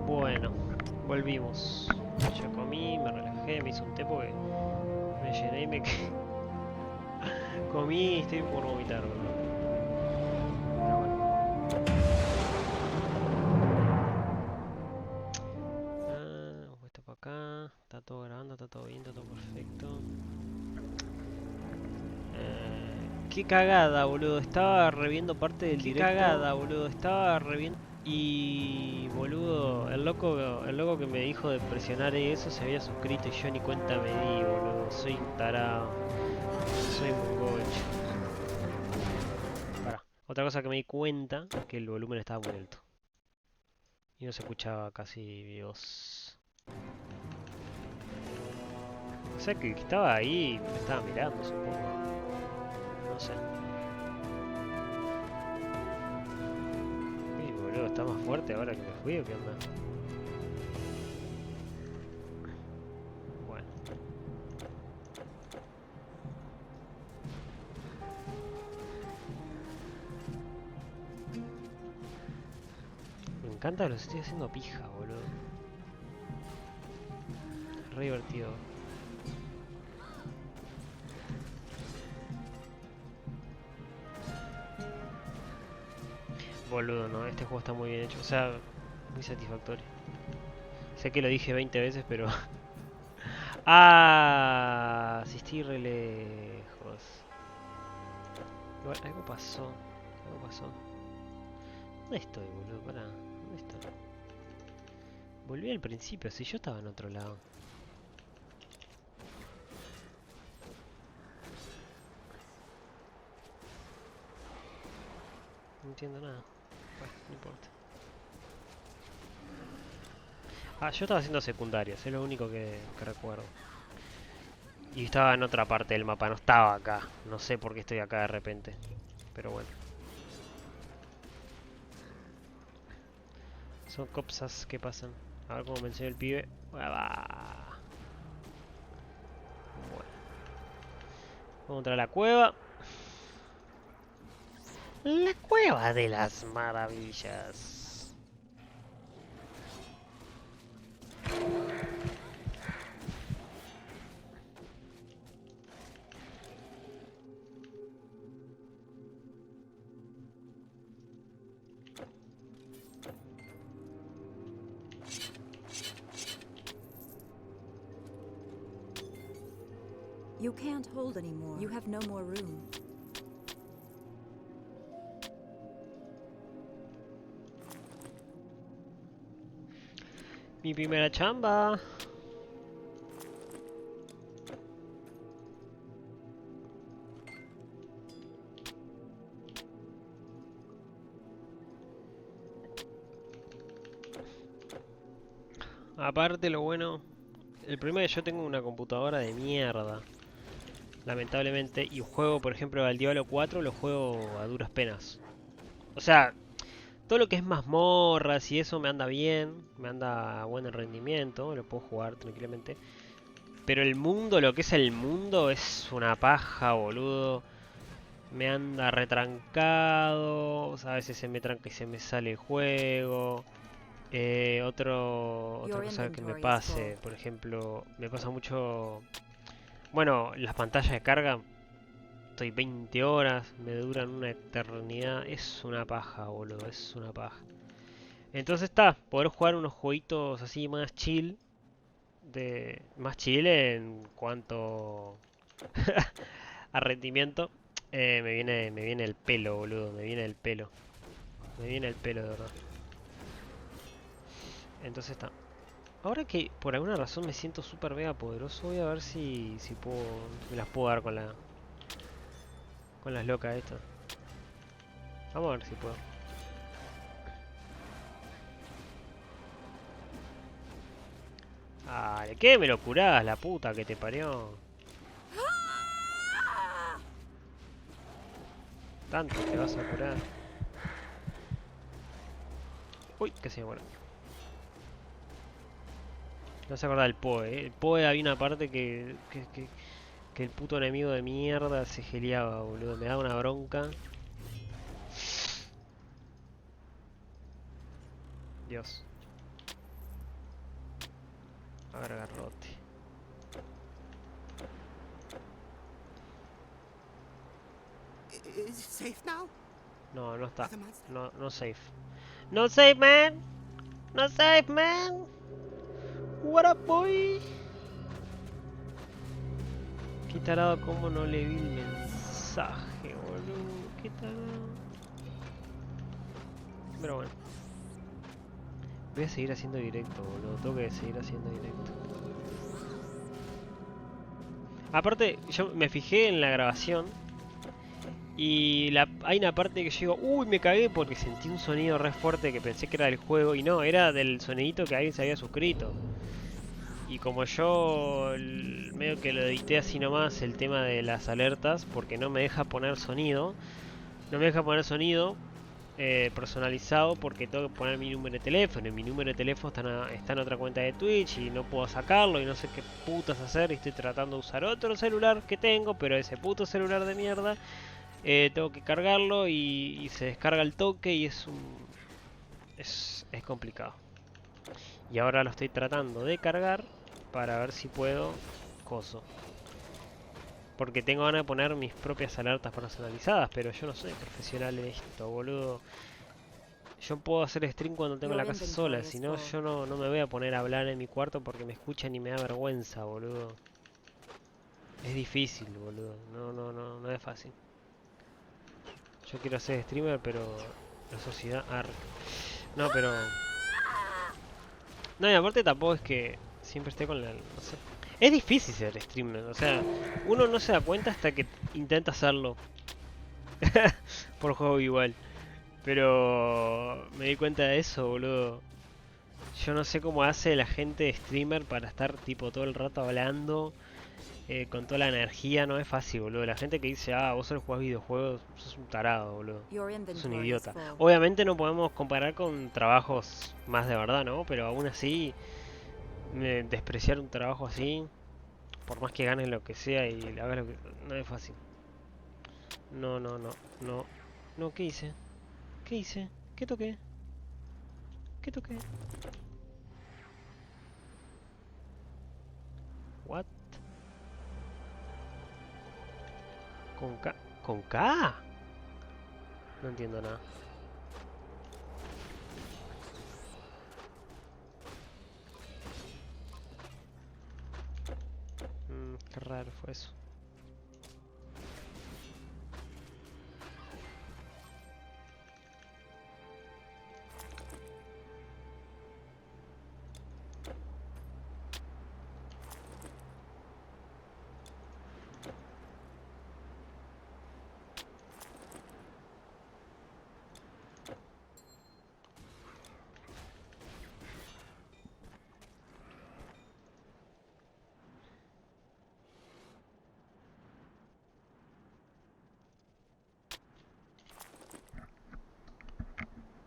Bueno, volvimos. Ya comí, me relajé, me hice un té porque me llené y me quedé. Comí y estoy por vomitar, boludo. Pero bueno. Vamos esto para acá. Está todo grabando, está todo bien, está todo perfecto. Qué cagada, boludo. Estaba reviendo parte del directo. Qué cagada, boludo. Estaba reviendo. Y boludo, el loco que me dijo de presionar eso se había suscrito y yo ni cuenta me di, boludo. Soy un tarado. Soy mongocho. Pará. Otra cosa que me di cuenta, que el volumen estaba muy alto. Y no se escuchaba casi mi voz. O sea que el que estaba ahí me estaba mirando, supongo. No sé. Y boludo, ¿está más fuerte ahora que me fui o qué onda? Bueno. Me encanta que los estoy haciendo pija, boludo. Es re divertido. Boludo, no, este juego está muy bien hecho, o sea, muy satisfactorio. Sé que lo dije 20 veces, pero... ¡Ah! Asistí re lejos. Igual, algo pasó, algo pasó. ¿Dónde estoy, boludo? Pará, ¿dónde estoy? Volví al principio, si yo estaba en otro lado. No entiendo nada. Bueno, no importa. Ah, yo estaba haciendo secundarias, es lo único que recuerdo. Y estaba en otra parte del mapa, no estaba acá. No sé por qué estoy acá de repente. Pero bueno. Son cosas que pasan. A ver cómo me enseñó el pibe. Bueno. Vamos a entrar a la cueva. La cueva de las maravillas. You can't hold anymore. You have no more room. Mi primera chamba. Aparte lo bueno, el problema es que yo tengo una computadora de mierda, lamentablemente, y juego, por ejemplo, al Diablo 4 lo juego a duras penas. O sea, todo lo que es mazmorras y eso me anda bien, me anda a buen rendimiento, lo puedo jugar tranquilamente. Pero el mundo, lo que es el mundo, es una paja, boludo. Me anda retrancado, o sea, a veces se me tranca y se me sale el juego. Otra cosa que me pase, por ejemplo, me pasa mucho... Bueno, las pantallas de carga, estoy 20 horas, me duran una eternidad. Es una paja, boludo, es una paja. Entonces está, poder jugar unos jueguitos así más chill. Más chill en cuanto a rendimiento. Me viene el pelo, boludo, me viene el pelo. Me viene el pelo, de verdad. Entonces está. Ahora que por alguna razón me siento súper mega poderoso, voy a ver si puedo, me las puedo dar con las locas estas. Vamos a ver si puedo. Ah, ¿de qué me lo curás, la puta que te parió? Tanto te vas a curar. Uy, que se me muere. No se acordaba del Poe, El Poe había una parte que Que el puto enemigo de mierda se geleaba, boludo. Me da una bronca. Dios. A ver, garrote. Is it safe now? No, no está. Are the monsters? No, no safe. No safe, man. No safe, man. What up, boy? Qué tarado, cómo no le vi el mensaje, boludo. Qué tarado. Pero bueno. Voy a seguir haciendo directo, boludo. Tengo que seguir haciendo directo. Aparte, yo me fijé en la grabación. Y hay una parte que yo digo, uy, me cagué porque sentí un sonido re fuerte que pensé que era del juego. Y no, era del sonidito que alguien se había suscrito. Y como yo medio que lo edité así nomás el tema de las alertas, porque no me deja poner sonido. No me deja poner sonido personalizado porque tengo que poner mi número de teléfono. Y mi número de teléfono está en otra cuenta de Twitch y no puedo sacarlo y no sé qué putas hacer. Y estoy tratando de usar otro celular que tengo, pero ese puto celular de mierda tengo que cargarlo y se descarga el toque y es complicado. Y ahora lo estoy tratando de cargar para ver si puedo coso. Porque tengo ganas de poner mis propias alertas personalizadas, pero yo no soy profesional en esto, boludo. Yo puedo hacer stream cuando tengo la casa sola, si no yo no me voy a poner a hablar en mi cuarto porque me escuchan y me da vergüenza, boludo. Es difícil, boludo. No es fácil. Yo quiero ser streamer, pero la sociedad... No, pero... No, y aparte tampoco es que siempre esté con la... No sé. Es difícil ser streamer, o sea, uno no se da cuenta hasta que intenta hacerlo. Por juego igual. Pero me di cuenta de eso, boludo. Yo no sé cómo hace la gente de streamer para estar tipo todo el rato hablando con toda la energía. No es fácil, boludo. La gente que dice, ah, vos solo jugás videojuegos, sos un tarado, boludo. Sos un idiota. Obviamente no podemos comparar con trabajos más de verdad, ¿no? Pero aún así, despreciar un trabajo así, por más que ganes lo que sea y hagas lo que... No es fácil. No. No, ¿qué hice? ¿Qué hice? ¿Qué toqué? ¿Qué toqué? What? ¿Con K? ¿Con K? No entiendo nada. Qué raro fue eso.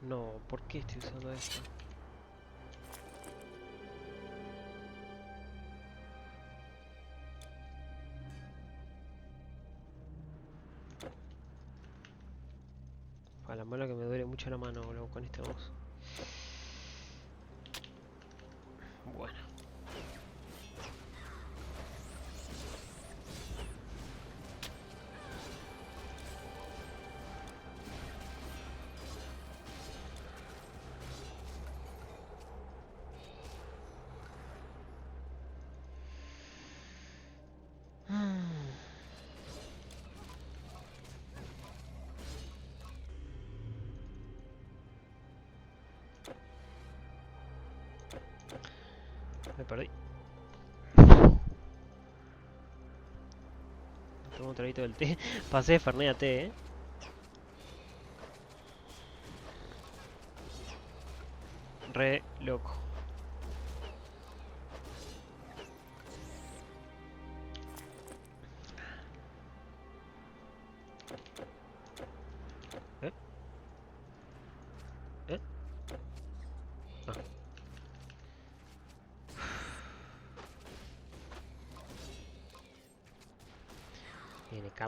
No, ¿por qué estoy usando esto? A la mala que me duele mucho la mano, boludo, con este mouse. Bueno. Me perdí. Tomo un traguito del té. Pasé de Fernet a té, Re loco. ¿Eh? ¿Eh? Ah.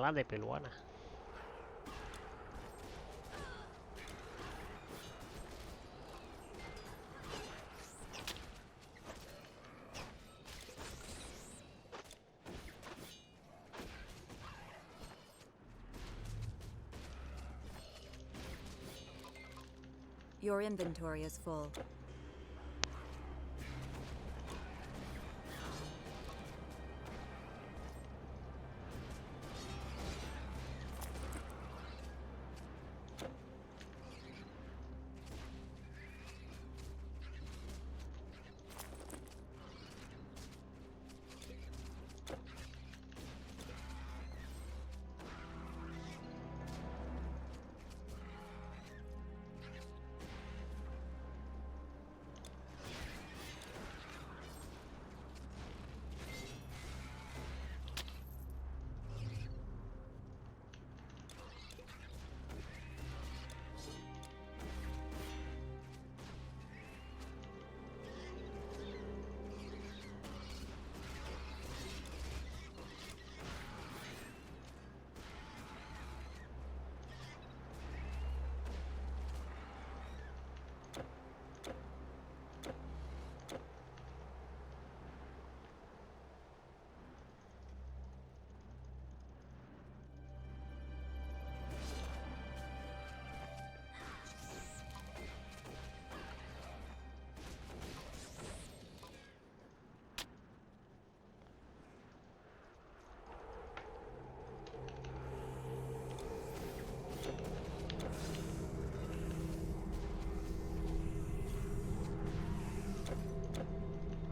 grande peruana. Your inventory is full.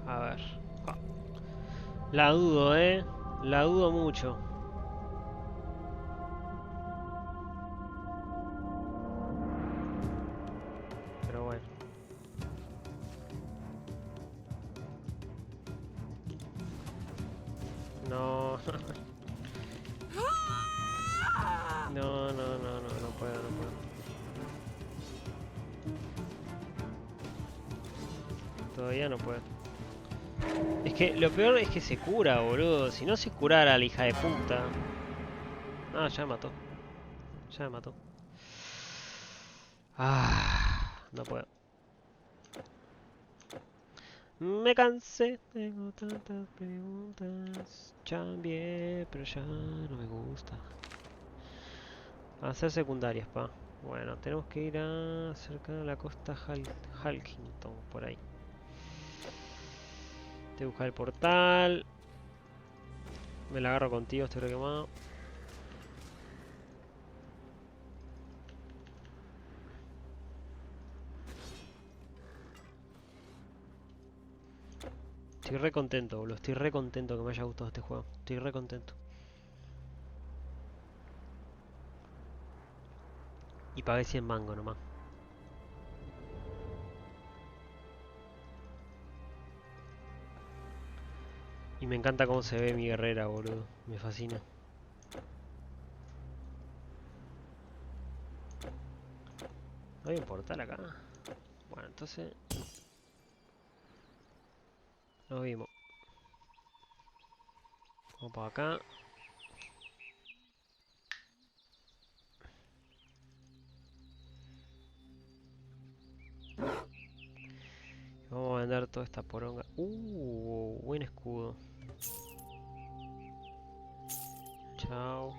A ver. Ah. La dudo, La dudo mucho. Pero bueno. No. No puedo, no puedo. Todavía no puedo. Es que lo peor es que se cura, boludo. Si no se curara la hija de puta. Ah, ya me mató. Ya me mató. Ah, no puedo. Me cansé, tengo tantas preguntas. Cambié, pero ya no me gusta. Hacer secundarias, pa. Bueno, tenemos que ir a cerca de la costa Halkington, por ahí. Tengo que buscar el portal. Me la agarro contigo, estoy re quemado. Estoy re contento, boludo. Estoy re contento que me haya gustado este juego. Estoy re contento. Y pagué 100 mango nomás. Y me encanta cómo se ve mi guerrera, boludo. Me fascina. ¿Hay un portal acá? Bueno, entonces... Nos vimos. Vamos para acá. Vamos a vender toda esta poronga. Buen escudo. Chao.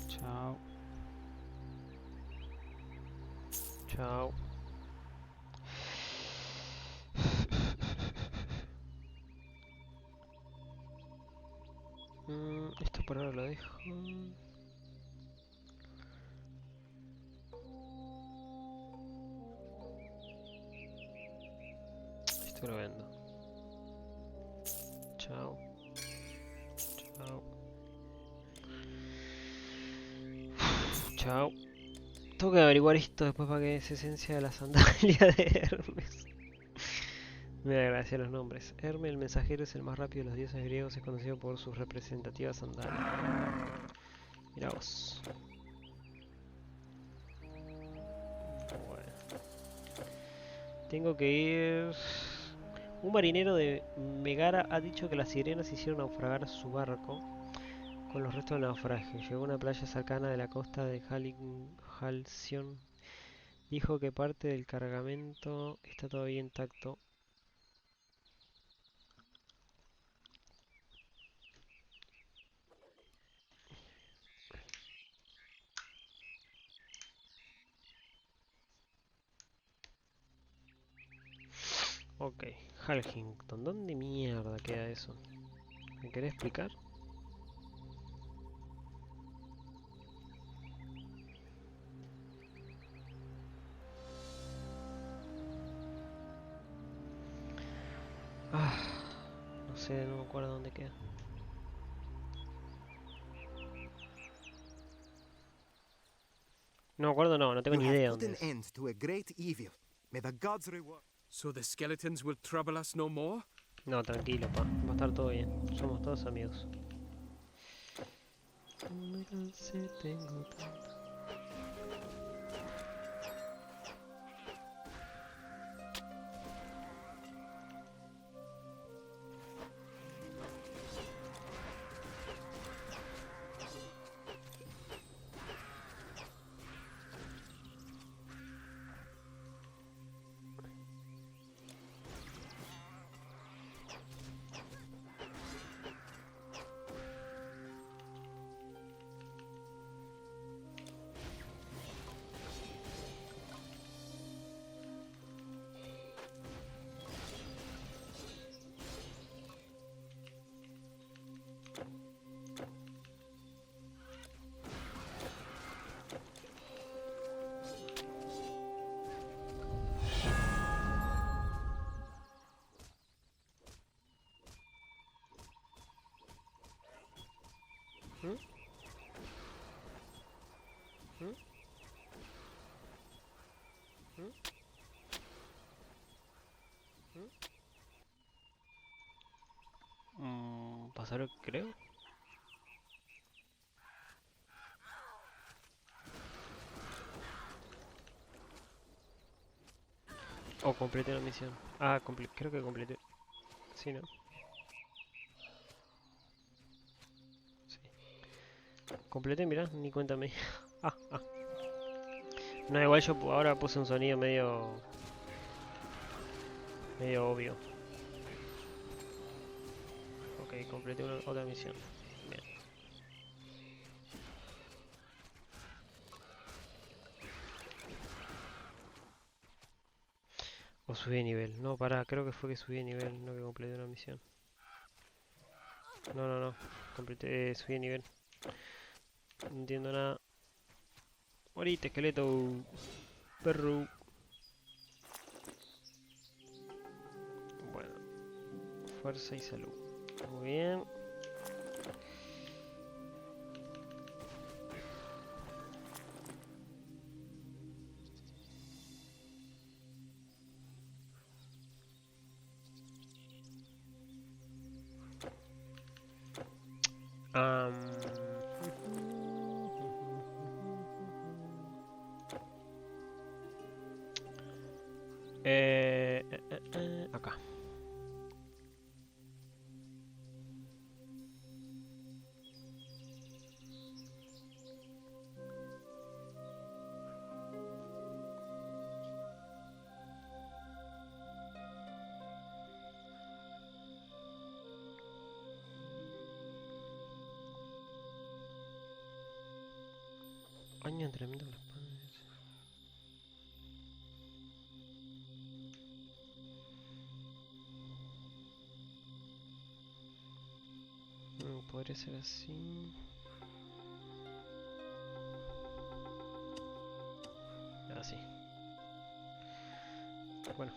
Chao. Chao. Esto por ahora lo dejo. Esto lo vendo. Chao. Chao. Chao. Tengo que averiguar esto después para que es esencia de la sandalia de Hermes. Me voy a agradecer los nombres. Hermes, el mensajero, es el más rápido de los dioses griegos. Es conocido por sus representativas sandalias. Mira vos. Bueno. Tengo que ir... Un marinero de Megara ha dicho que las sirenas hicieron naufragar su barco con los restos del naufragio. Llegó a una playa cercana de la costa de Halcyon. Dijo que parte del cargamento está todavía intacto. Ok, Halkington, ¿dónde mierda queda eso? ¿Me querés explicar? Ah, no sé, no me acuerdo dónde queda. No me acuerdo, no tengo You ni have idea put dónde an es. end to a great evil. May the gods reward. So the skeletons will trouble us no more? No, tranquilo, pa. Va a estar todo bien. Somos todos amigos. Me cansé, tengo tanto. ¿Mm? ¿Mm? ¿Mm? ¿Pasaron, creo? O completé la misión. Ah, creo que completé. Sí, ¿no? Sí. Completé, mirá, ni cuéntame. No, igual yo ahora puse un sonido medio obvio. Ok, completé otra misión. Bien. O subí de nivel. No, pará, creo que fue que subí de nivel, no que completé una misión. No. Completé, subí de nivel. No entiendo nada. Morite, esqueleto. Perro. Bueno, fuerza y salud. Muy bien. Am, acá. Año de entrenamiento con los padres. Podría ser así. Así. Bueno.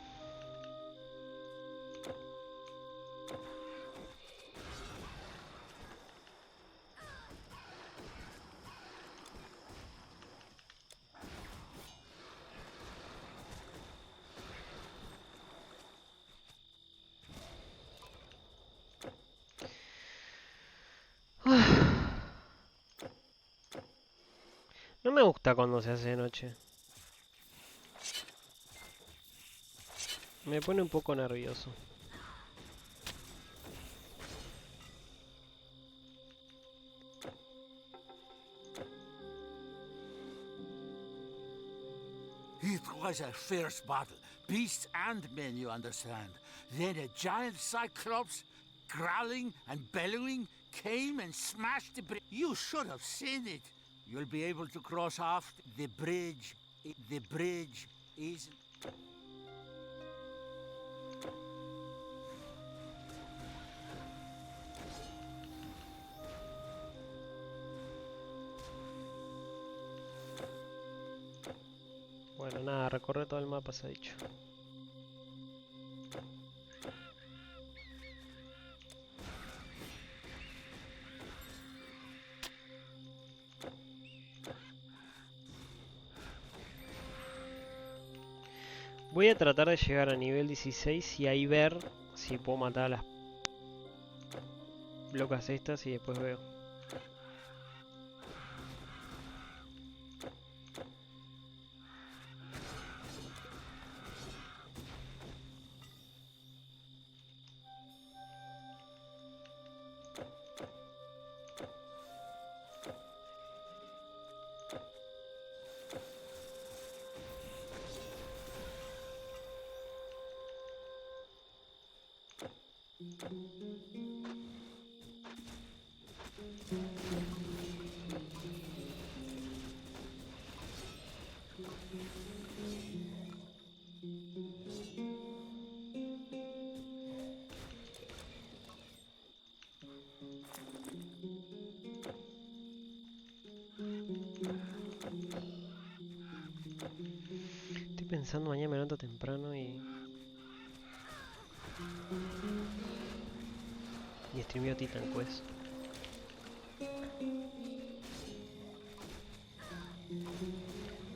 No me gusta cuando se hace de noche. Me pone un poco nervioso. It was a fierce battle. Beasts and men, you understand. Then a giant cyclops, growling and bellowing, came and smashed the bridge. You should have seen it. You'll be able to cross off the bridge. The bridge isn't... Bueno, nada, recorre todo el mapa, se ha dicho. Voy a tratar de llegar a nivel 16 y ahí ver si puedo matar a las locas estas y después veo. Estoy pensando mañana me levanto temprano y streameo Titan Quest.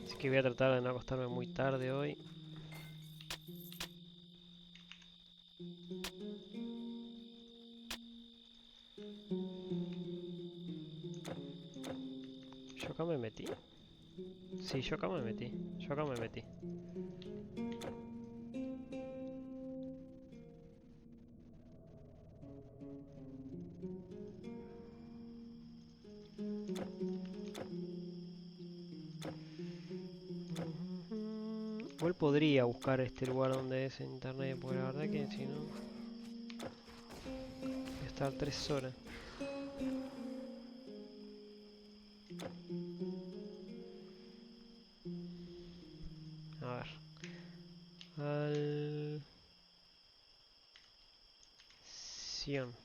Así que voy a tratar de no acostarme muy tarde hoy. ¿Yo acá me metí? Sí, yo acá me metí. Yo acá me metí. Igual podría buscar este lugar donde es en internet, porque la verdad que si no... Voy a estar 3 horas. A ver. Al... Sion.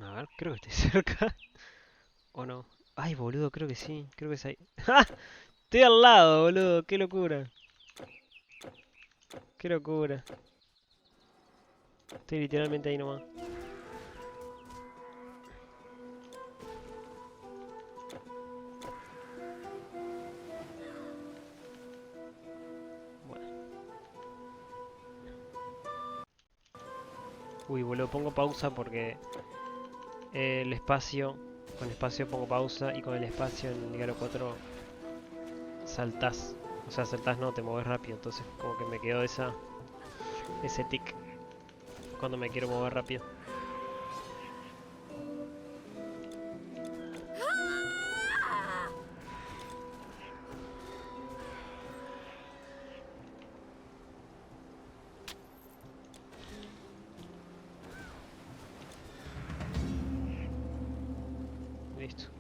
A ver, creo que estoy cerca. ¿O no? Ay, boludo, creo que sí. Creo que es ahí. ¡Ja! Estoy al lado, boludo. Qué locura. Qué locura. Estoy literalmente ahí nomás. Bueno. Uy, boludo, pongo pausa porque el espacio, con espacio pongo pausa y con el espacio en Halo 4 saltás. O sea, saltás no, te moves rápido, entonces como que me quedó ese tic cuando me quiero mover rápido. Listo.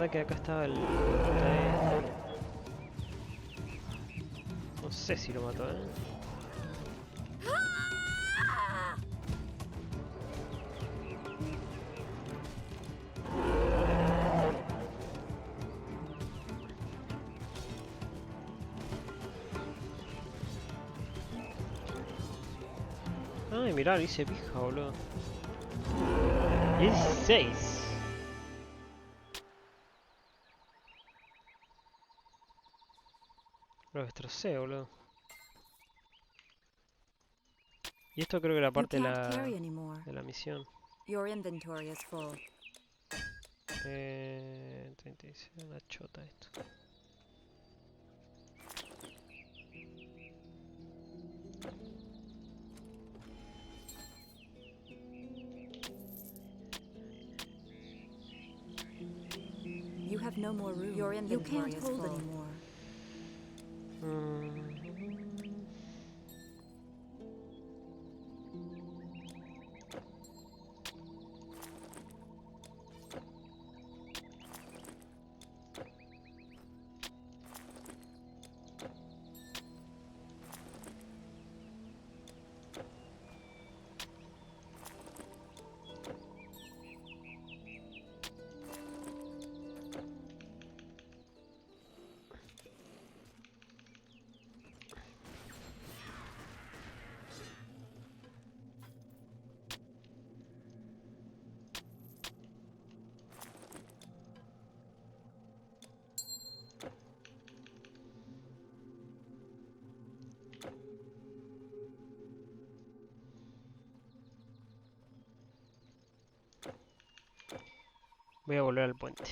verdad que acá estaba el... No sé si lo mató, Ay, mirá, lo hice pija, boludo. 16. Lo destrocé, boludo. Y esto creo que era You parte can't carry anymore. de la misión. Your inventory is full. 36, una chota esto. You have no more room. Your inventory is full anymore. Voy a volver al puente.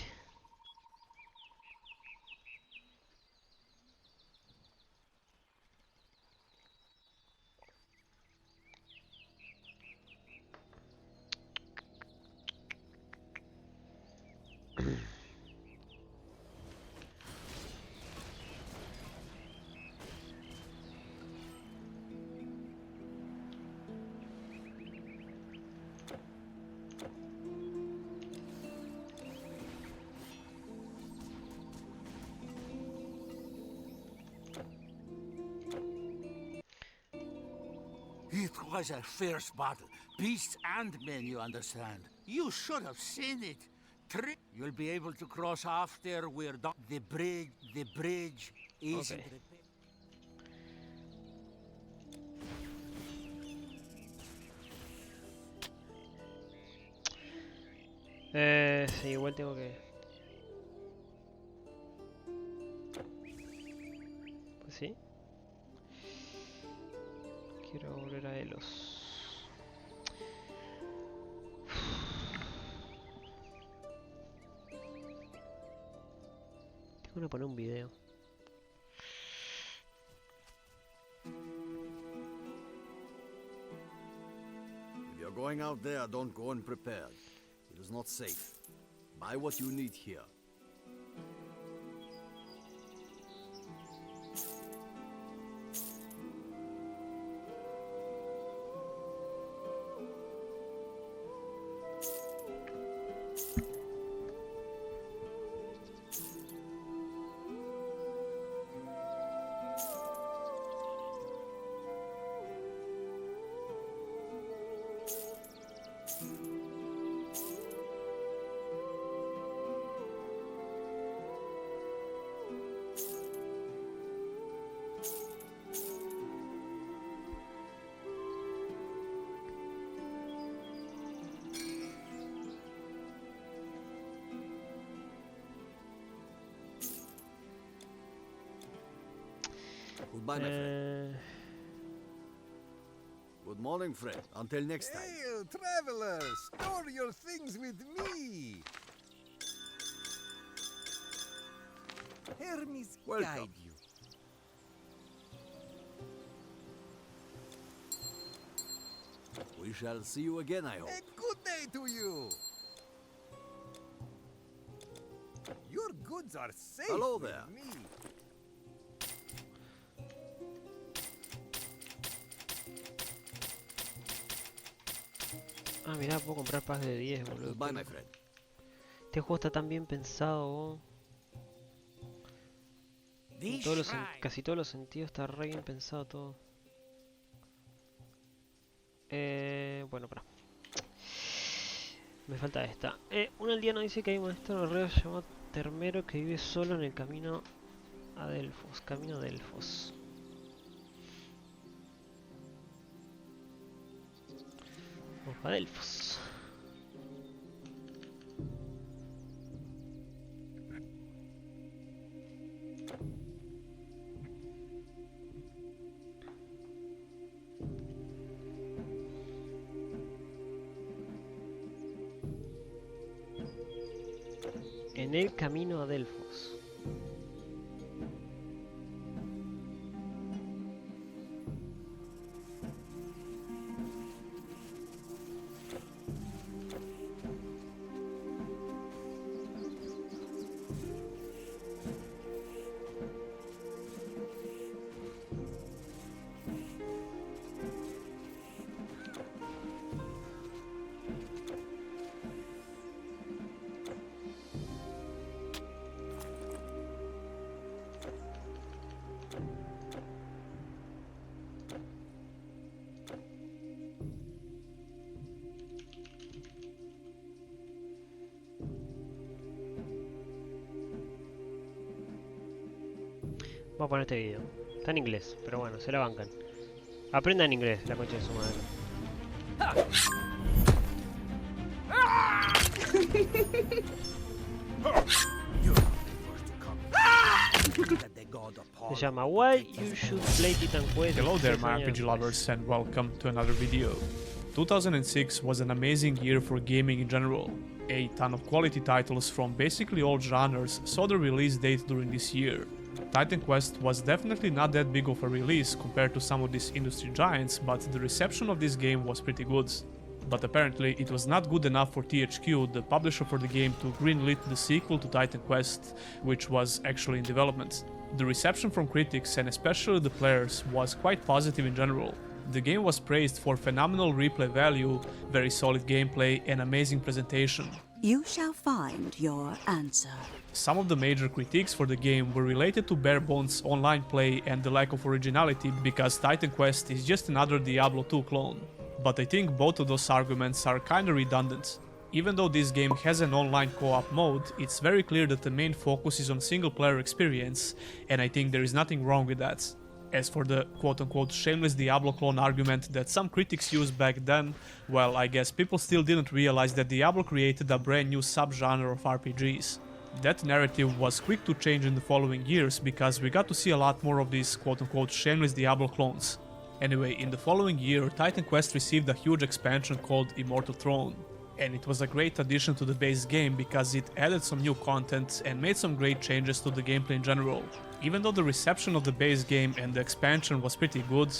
It was a fierce battle. Beasts and men, you understand. You should have seen it. You'll be able to cross after we're done. The bridge isn't Okay. repaired. Sí, igual tengo que... Pues sí. Quiero volver a Elos. Tengo que poner un video. If you're going out there, don't go unprepared. It is not safe. Buy what you need here. Goodbye, my friend. Good morning, friend. Until next time. Hail, travelers! Store your things with me! Hermes Welcome. guide you. We shall see you again, I hope. A good day to you! Your goods are safe Hello with there. me. Ah, mirá, puedo comprar paz de 10, boludo. Goodbye, my friend. Este juego está tan bien pensado, vos. En casi todos los sentidos está re bien pensado todo. Bueno, para. Me falta esta. Un aldeano dice que hay un maestro guerrero llamado Termero que vive solo en el camino a Delfos. Camino a Delfos. Vamos a Delfos. En el camino a Delfos. Vamos a poner este video. Está en inglés, pero bueno, se la bancan. Aprendan inglés, la concha de su madre. Se llama Why You Should Play Titan Quest. Hello there my RPG lovers and welcome to another video. 2006 was an amazing year for gaming in general. A ton of quality titles from basically all genres saw the release date during this year. Titan Quest was definitely not that big of a release compared to some of these industry giants, but the reception of this game was pretty good. But apparently it was not good enough for THQ, the publisher for the game, to greenlit the sequel to Titan Quest, which was actually in development. The reception from critics and especially the players was quite positive in general. The game was praised for phenomenal replay value, very solid gameplay and amazing presentation. You shall find your answer. Some of the major critiques for the game were related to bare bones online play and the lack of originality because Titan Quest is just another Diablo 2 clone. But I think both of those arguments are kinda redundant. Even though this game has an online co-op mode, it's very clear that the main focus is on single player experience, and I think there is nothing wrong with that. As for the quote-unquote shameless Diablo clone argument that some critics used back then, well, I guess people still didn't realize that Diablo created a brand new subgenre of RPGs. That narrative was quick to change in the following years because we got to see a lot more of these quote-unquote shameless Diablo clones. Anyway, in the following year, Titan Quest received a huge expansion called Immortal Throne. And it was a great addition to the base game because it added some new content and made some great changes to the gameplay in general. Even though the reception of the base game and the expansion was pretty good,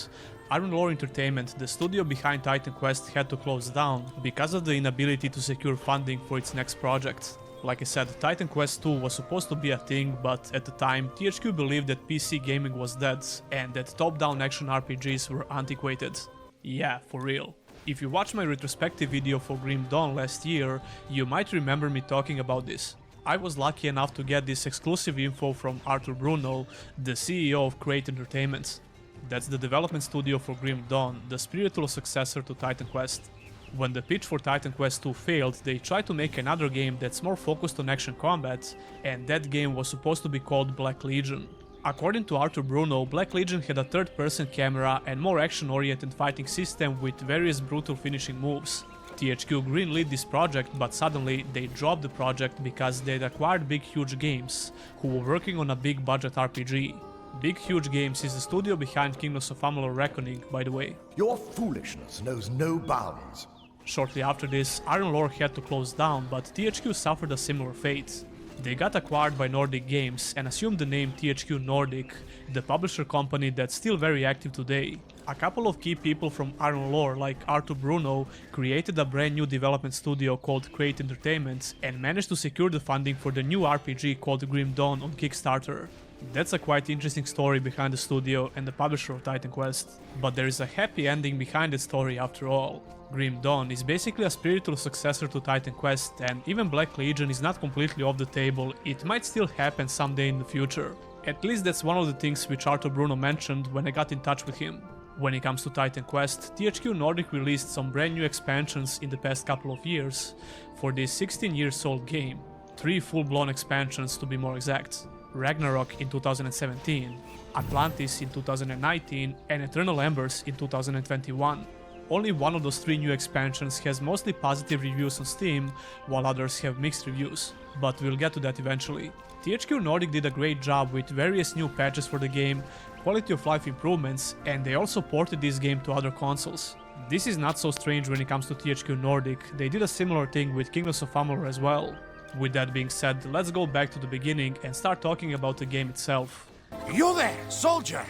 Iron Lore Entertainment, the studio behind Titan Quest, had to close down because of the inability to secure funding for its next project. Like I said, Titan Quest 2 was supposed to be a thing, but at the time THQ believed that PC gaming was dead and that top-down action RPGs were antiquated. Yeah, for real. If you watched my retrospective video for Grim Dawn last year, you might remember me talking about this. I was lucky enough to get this exclusive info from Arthur Bruno, the CEO of Create Entertainment. That's the development studio for Grim Dawn, the spiritual successor to Titan Quest. When the pitch for Titan Quest 2 failed, they tried to make another game that's more focused on action combat, and that game was supposed to be called Black Legion. According to Arthur Bruno, Black Legion had a third-person camera and more action-oriented fighting system with various brutal finishing moves. THQ greenlit this project, but suddenly they dropped the project because they'd acquired Big Huge Games, who were working on a big budget RPG. Big Huge Games is the studio behind Kingdoms of Amalur Reckoning, by the way. Your foolishness knows no bounds. Shortly after this, Iron Lore had to close down, but THQ suffered a similar fate. They got acquired by Nordic Games and assumed the name THQ Nordic, the publisher company that's still very active today. A couple of key people from Iron Lore, like Arthur Bruno, created a brand new development studio called Create Entertainment and managed to secure the funding for the new RPG called Grim Dawn on Kickstarter. That's a quite interesting story behind the studio and the publisher of Titan Quest. But there is a happy ending behind the story after all. Grim Dawn is basically a spiritual successor to Titan Quest, and even Black Legion is not completely off the table. It might still happen someday in the future. At least that's one of the things which Arthur Bruno mentioned when I got in touch with him. When it comes to Titan Quest, THQ Nordic released some brand new expansions in the past couple of years for this 16 years old game. 3 full-blown expansions to be more exact. Ragnarok in 2017, Atlantis in 2019 and Eternal Embers in 2021. Only one of those 3 new expansions has mostly positive reviews on Steam, while others have mixed reviews, but we'll get to that eventually. THQ Nordic did a great job with various new patches for the game, quality of life improvements, and they also ported this game to other consoles. This is not so strange when it comes to THQ Nordic, they did a similar thing with Kingdoms of Amalur as well. With that being said, let's go back to the beginning and start talking about the game itself. You there, soldier!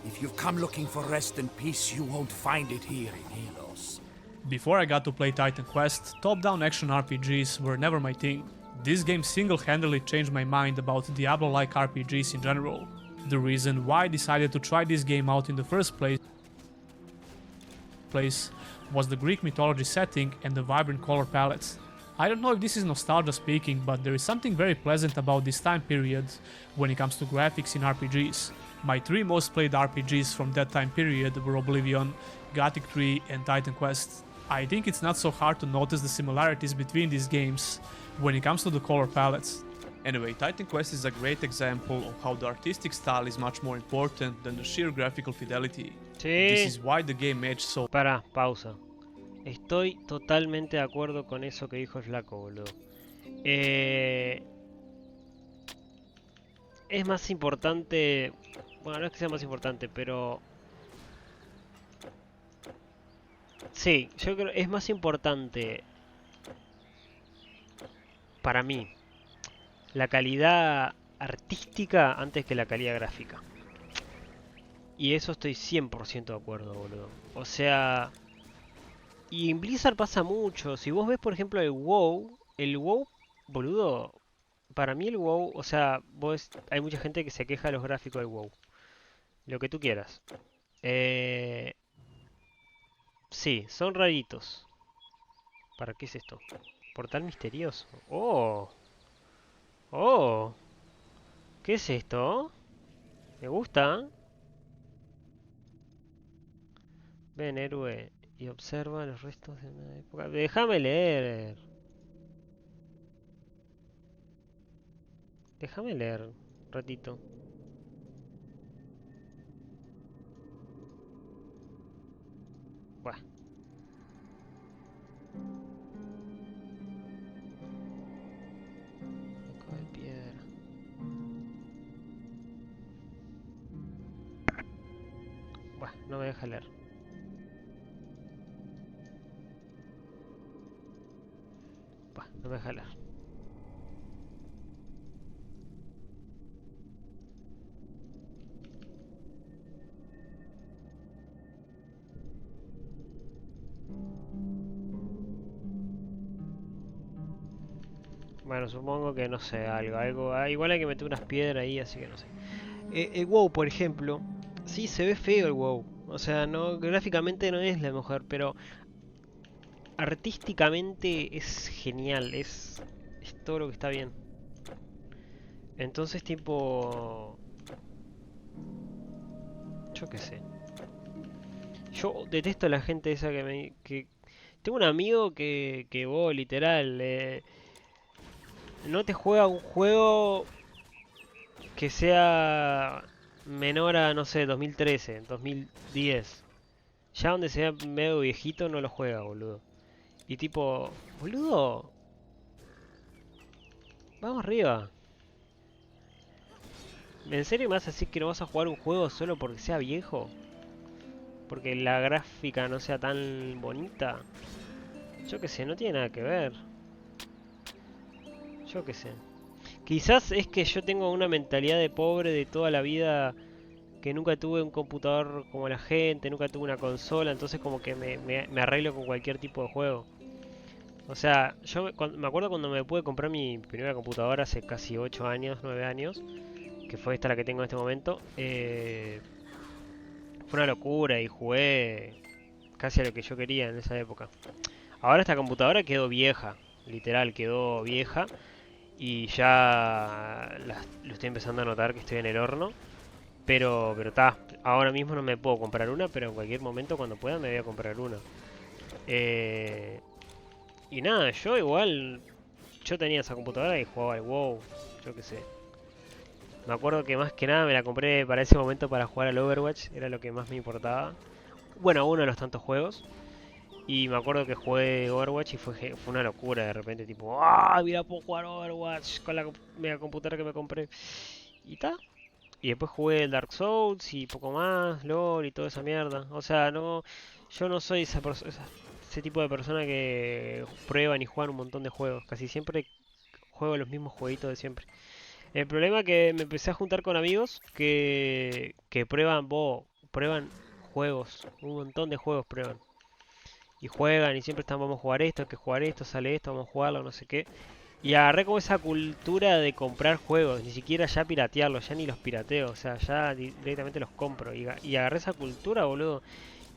If you've come looking for rest and peace, you won't find it here in Helos. Before I got to play Titan Quest, top-down action RPGs were never my thing. This game single-handedly changed my mind about Diablo-like RPGs in general. The reason why I decided to try this game out in the first place was the Greek mythology setting and the vibrant color palettes. I don't know if this is nostalgia speaking, but there is something very pleasant about this time period when it comes to graphics in RPGs. My 3 most played RPGs from that time period were Oblivion, Gothic 3 and Titan Quest. I think it's not so hard to notice the similarities between these games when it comes to the color palettes. Anyway, Titan Quest is a great example of how the artistic style is much more important than the sheer graphical fidelity. This is why the game aged so... Para, pausa. Estoy totalmente de acuerdo con eso que dijo el flaco, boludo. Es más importante... Bueno, no es que sea más importante, pero... Sí, yo creo que es más importante... Para mí... La calidad artística antes que la calidad gráfica. Y eso estoy 100% de acuerdo, boludo. O sea... Y en Blizzard pasa mucho. Si vos ves, por ejemplo, el WoW, boludo, para mí el WoW, o sea, hay mucha gente que se queja de los gráficos del WoW. Lo que tú quieras. Sí, son raritos. ¿Para qué es esto? Portal misterioso. ¡Oh! ¡Oh! ¿Qué es esto? Me gusta. Ven, héroe. Y observa los restos de una época. Déjame leer. Déjame leer un ratito. Buah. Banco de piedra. Buah, no me deja leer. No me deja leer. Bueno, supongo que no sé, algo. Igual hay que meter unas piedras ahí, así que no sé. El WoW, por ejemplo, sí se ve feo el WoW. O sea, no, gráficamente no es la mejor, pero artísticamente es genial, es todo lo que está bien. Entonces, tipo... Yo qué sé. Yo detesto a la gente esa que tengo un amigo que vos, literal, no te juega un juego que sea menor a, no sé, 2013, 2010. Ya donde sea medio viejito no lo juega, boludo. Y tipo, boludo, vamos arriba. ¿En serio me vas a decir que no vas a jugar un juego solo porque sea viejo? Porque la gráfica no sea tan bonita. Yo qué sé, no tiene nada que ver. Yo qué sé. Quizás es que yo tengo una mentalidad de pobre de toda la vida, que nunca tuve un computador como la gente, nunca tuve una consola, entonces como que me arreglo con cualquier tipo de juego. O sea, yo me acuerdo cuando me pude comprar mi primera computadora hace casi 8 años, 9 años, que fue esta la que tengo en este momento, fue una locura y jugué casi a lo que yo quería en esa época. Ahora esta computadora quedó vieja, literal, quedó vieja. Y ya lo estoy empezando a notar que estoy en el horno. Pero está, ahora mismo no me puedo comprar una, pero en cualquier momento cuando pueda me voy a comprar una. Y nada, yo igual, yo tenía esa computadora y jugaba al WoW, yo qué sé. Me acuerdo que más que nada me la compré para ese momento para jugar al Overwatch, era lo que más me importaba. Bueno, uno de los tantos juegos. Y me acuerdo que jugué Overwatch y fue una locura de repente, tipo, ¡ah! Mira, puedo jugar Overwatch con la mega computadora que me compré. Y ta. Y después jugué el Dark Souls y poco más, LOL y toda esa mierda. O sea, no, yo no soy ese tipo de persona que prueban y juegan un montón de juegos. Casi siempre juego los mismos jueguitos de siempre. El problema es que me empecé a juntar con amigos que prueban juegos, un montón de juegos prueban. Y juegan y siempre están, vamos a jugar esto, hay que jugar esto, sale esto, vamos a jugarlo, no sé qué. Y agarré como esa cultura de comprar juegos, ni siquiera ya piratearlos, ya ni los pirateo, o sea, ya directamente los compro. Y agarré esa cultura, boludo.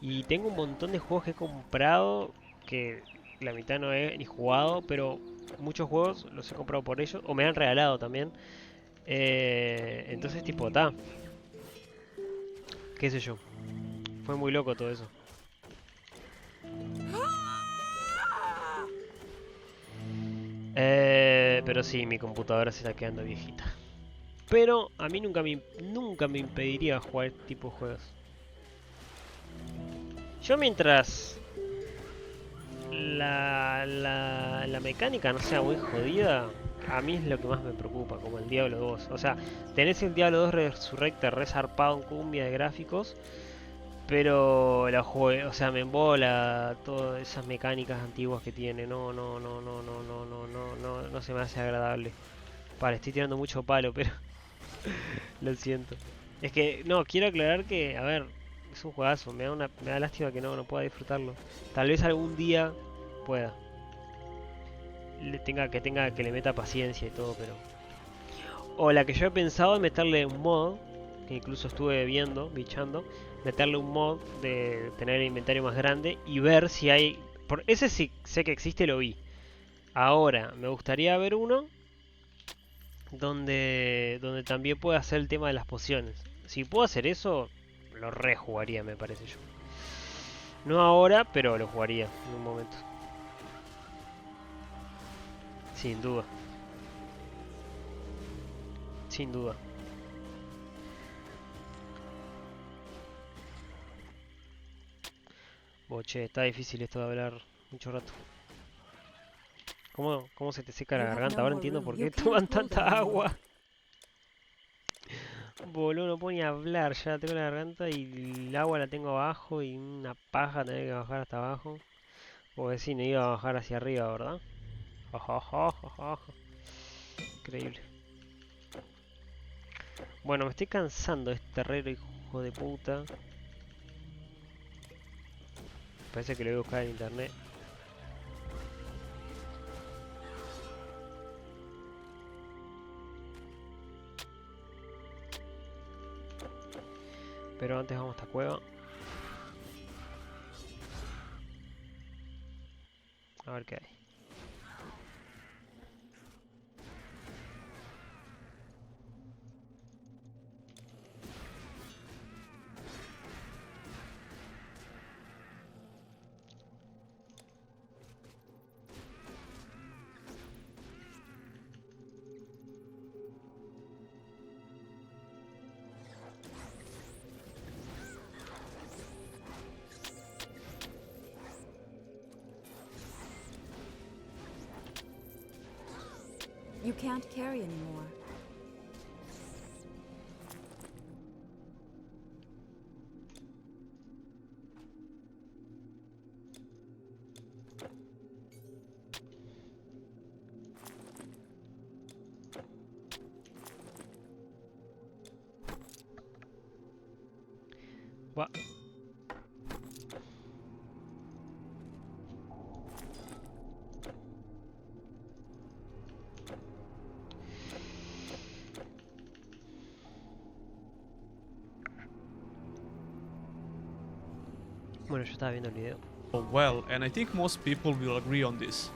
Y tengo un montón de juegos que he comprado, que la mitad no he ni jugado, pero muchos juegos los he comprado por ellos, o me han regalado también. Entonces, tipo, ta, qué sé yo. Fue muy loco todo eso. Pero sí, mi computadora se está quedando viejita. Pero a mí nunca me impediría jugar este tipo de juegos. Yo mientras la mecánica no sea muy jodida, a mí es lo que más me preocupa, como el Diablo 2. O sea, tenés el Diablo 2 Resurrected resarpado en cumbia de gráficos, pero la jugué, o sea, me embola todas esas mecánicas antiguas que tiene. No se me hace agradable. Vale, estoy tirando mucho palo, pero lo siento. Es que, no, quiero aclarar que, a ver, es un juegazo, me da lástima que no pueda disfrutarlo. Tal vez algún día pueda. Tenga que le meta paciencia y todo, pero... O la que yo he pensado es meterle un mod, que incluso estuve bichando, meterle un mod de tener el inventario más grande y ver si hay... ese sí sé que existe, lo vi. Ahora, me gustaría ver uno donde también pueda hacer el tema de las pociones. Si puedo hacer eso, lo rejugaría, me parece yo. No ahora, pero lo jugaría en un momento. Sin duda. Sin duda. Boche, está difícil esto de hablar mucho rato. ¿Cómo se te seca la garganta? Ahora entiendo por qué toman tanta agua. Boludo, no puedo ni hablar, ya tengo la garganta y el agua la tengo abajo y una paja tener que bajar hasta abajo. Porque si no iba a bajar hacia arriba, ¿verdad? Increíble. Bueno, me estoy cansando de este herrero, hijo de puta. Parece que lo voy a buscar en internet. Pero antes vamos a esta cueva. A ver qué hay. You can't carry anymore. Va. Bueno, yo estaba viendo el video. well, and I think most people will agree on this.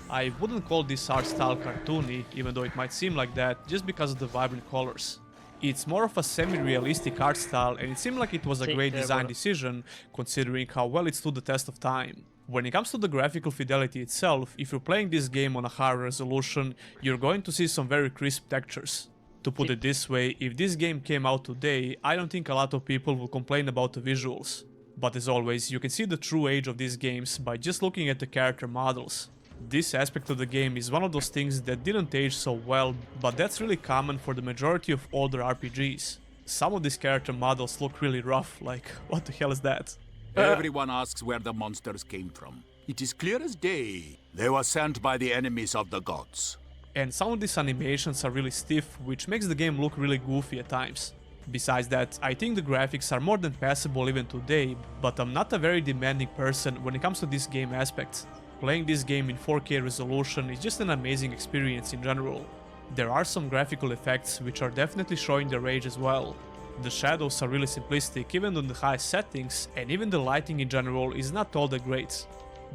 I wouldn't call this art style cartoony, even though it might seem like that, just because of the vibrant colors. It's more of a semi-realistic art style, and it seemed like it was a Sí, great estoy de design acuerdo. decision, considering how well it stood the test of time. When it comes to the graphical fidelity itself, if you're playing this game on a higher resolution, you're going to see some very crisp textures. To put Sí. it this way, if this game came out today, I don't think a lot of people will complain about the visuals. But as always, you can see the true age of these games by just looking at the character models. This aspect of the game is one of those things that didn't age so well, but that's really common for the majority of older RPGs. Some of these character models look really rough, like, what the hell is that? Everyone asks where the monsters came from. It is clear as day. They were sent by the enemies of the gods. And some of these animations are really stiff, which makes the game look really goofy at times. Besides that, I think the graphics are more than passable even today, but I'm not a very demanding person when it comes to this game aspects. Playing this game in 4K resolution is just an amazing experience in general. There are some graphical effects which are definitely showing their age as well. The shadows are really simplistic even on the highest settings, and even the lighting in general is not all that great.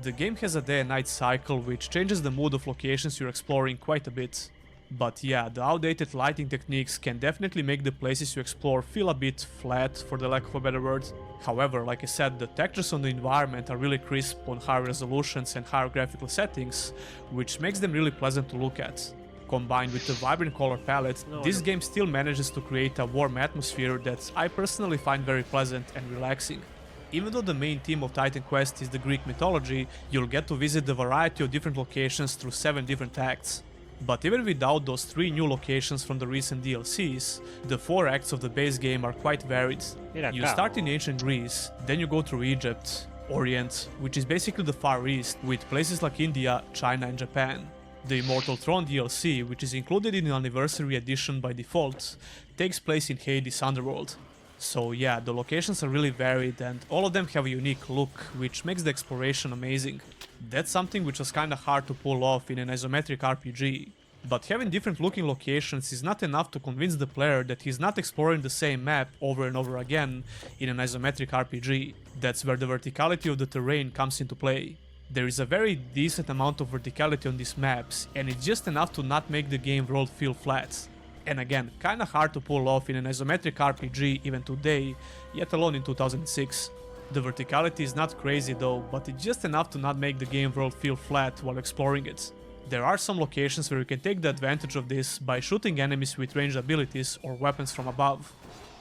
The game has a day and night cycle which changes the mood of locations you're exploring quite a bit. But yeah, the outdated lighting techniques can definitely make the places you explore feel a bit flat, for the lack of a better word. However, like I said, the textures on the environment are really crisp on higher resolutions and higher graphical settings, which makes them really pleasant to look at. Combined with the vibrant color palette, this game still manages to create a warm atmosphere that I personally find very pleasant and relaxing. Even though the main theme of Titan Quest is the Greek mythology, you'll get to visit a variety of different locations through 7 different acts. But even without those 3 new locations from the recent DLCs, the 4 acts of the base game are quite varied. You start in ancient Greece, then you go through Egypt, Orient, which is basically the Far East, with places like India, China and Japan. The Immortal Throne DLC, which is included in the Anniversary Edition by default, takes place in Hades' Underworld. So yeah, the locations are really varied and all of them have a unique look, which makes the exploration amazing. That's something which was kinda hard to pull off in an isometric RPG. But having different looking locations is not enough to convince the player that he's not exploring the same map over and over again in an isometric RPG. That's where the verticality of the terrain comes into play. There is a very decent amount of verticality on these maps, and it's just enough to not make the game world feel flat. And again, kinda hard to pull off in an isometric RPG even today, yet alone in 2006. The verticality is not crazy though, but it's just enough to not make the game world feel flat while exploring it. There are some locations where you can take the advantage of this by shooting enemies with ranged abilities or weapons from above.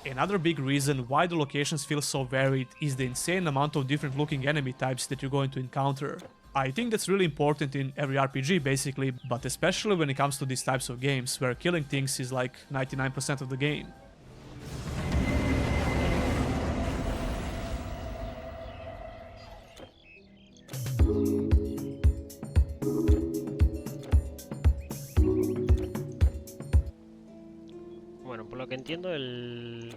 Another big reason why the locations feel so varied is the insane amount of different looking enemy types that you're going to encounter. I think that's really important in every RPG basically, but especially when it comes to these types of games where killing things is like 99% of the game. Bueno, por lo que entiendo el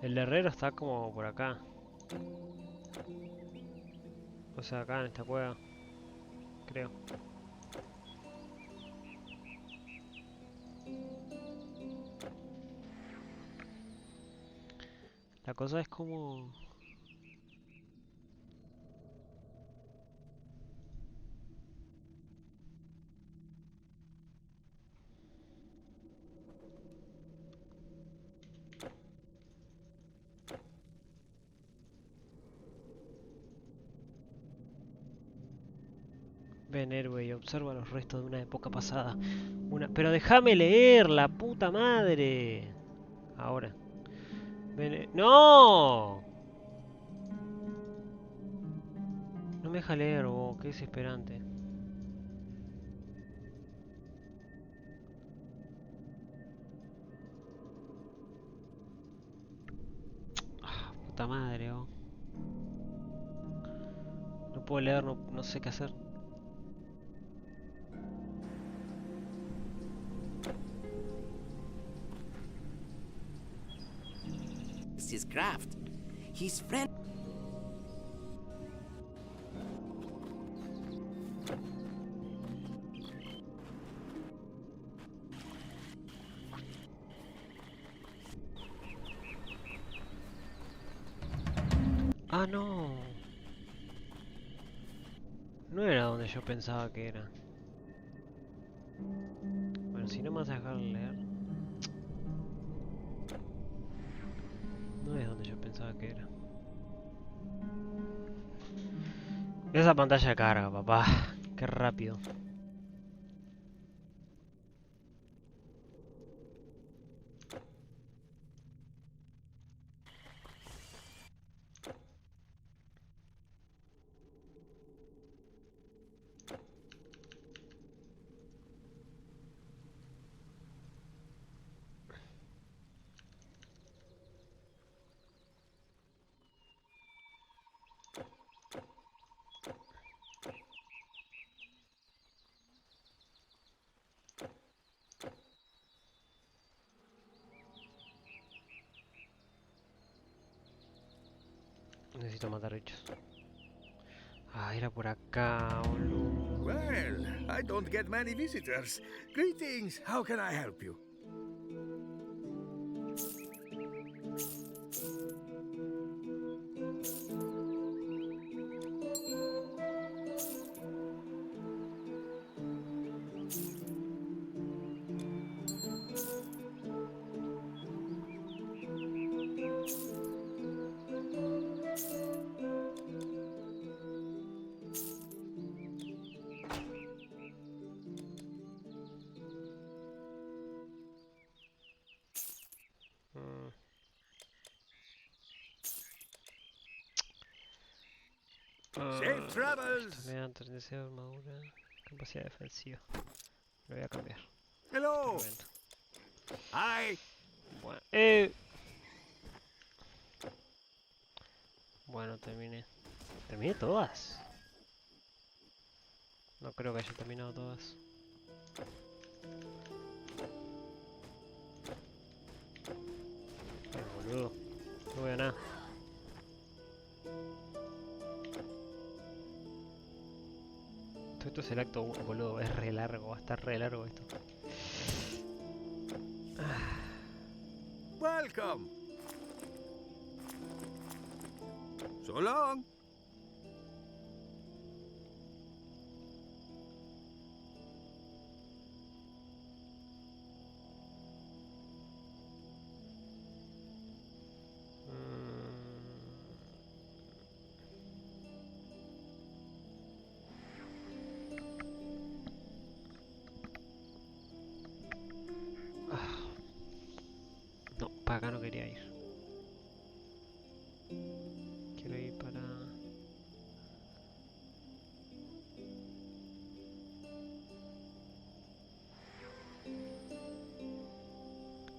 herrero está como por acá. O sea, acá en esta cueva. Creo. La cosa es como... Ven, héroe, y observa los restos de una época pasada. Pero déjame leer, la puta madre. Ahora. Ven, ¡no! No me deja leer, vos, qué desesperante. Ah, puta madre, vos. No puedo leer, no sé qué hacer. His craft. His friend. Ah, no. No era donde yo pensaba que era. Bueno, si no me vas a dejar leer. No es donde yo pensaba que era. Esa pantalla carga, papá. Qué rápido. Necesito matar bichos. Ah, era por acá, boludo. Well, I don't get many visitors. Greetings, how can I help you? Mm. Safe travels. Me dan 36 de armadura. Capacidad defensiva. Lo voy a cambiar. Hello. Momento. Hi. Bueno, bueno, terminé. ¿Terminé todas? No creo que haya terminado todas. Boludo. No veo nada. Todo esto es el acto 1, boludo. Es re largo. Va a estar re largo esto. Welcome. So long. No, para acá no quería ir. Quiero ir para...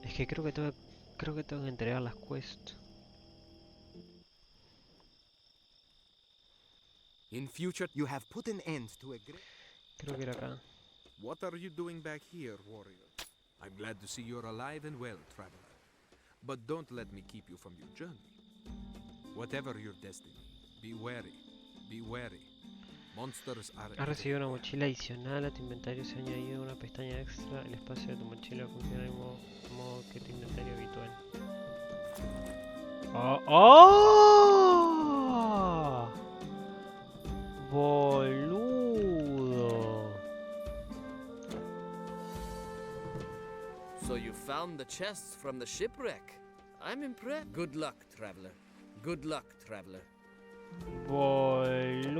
Es que creo que tengo que entregar las quests. In future, you have put an end to a great... Creo que era acá. What are you doing back here, warrior? I'm glad to see you're alive and well, traveler. But don't let me keep you from your journey. Whatever your destiny, be wary, be wary. Monsters are... Has recibido una mochila adicional a tu inventario. Se ha añadido una pestaña extra. El espacio de tu mochila funciona del modo que tu inventario habitual. ¡Oh! ¡Oh! ¡Boludo! So you found the chests from the shipwreck. I'm impressed. Good luck, traveler. Good luck, traveler. Boludo.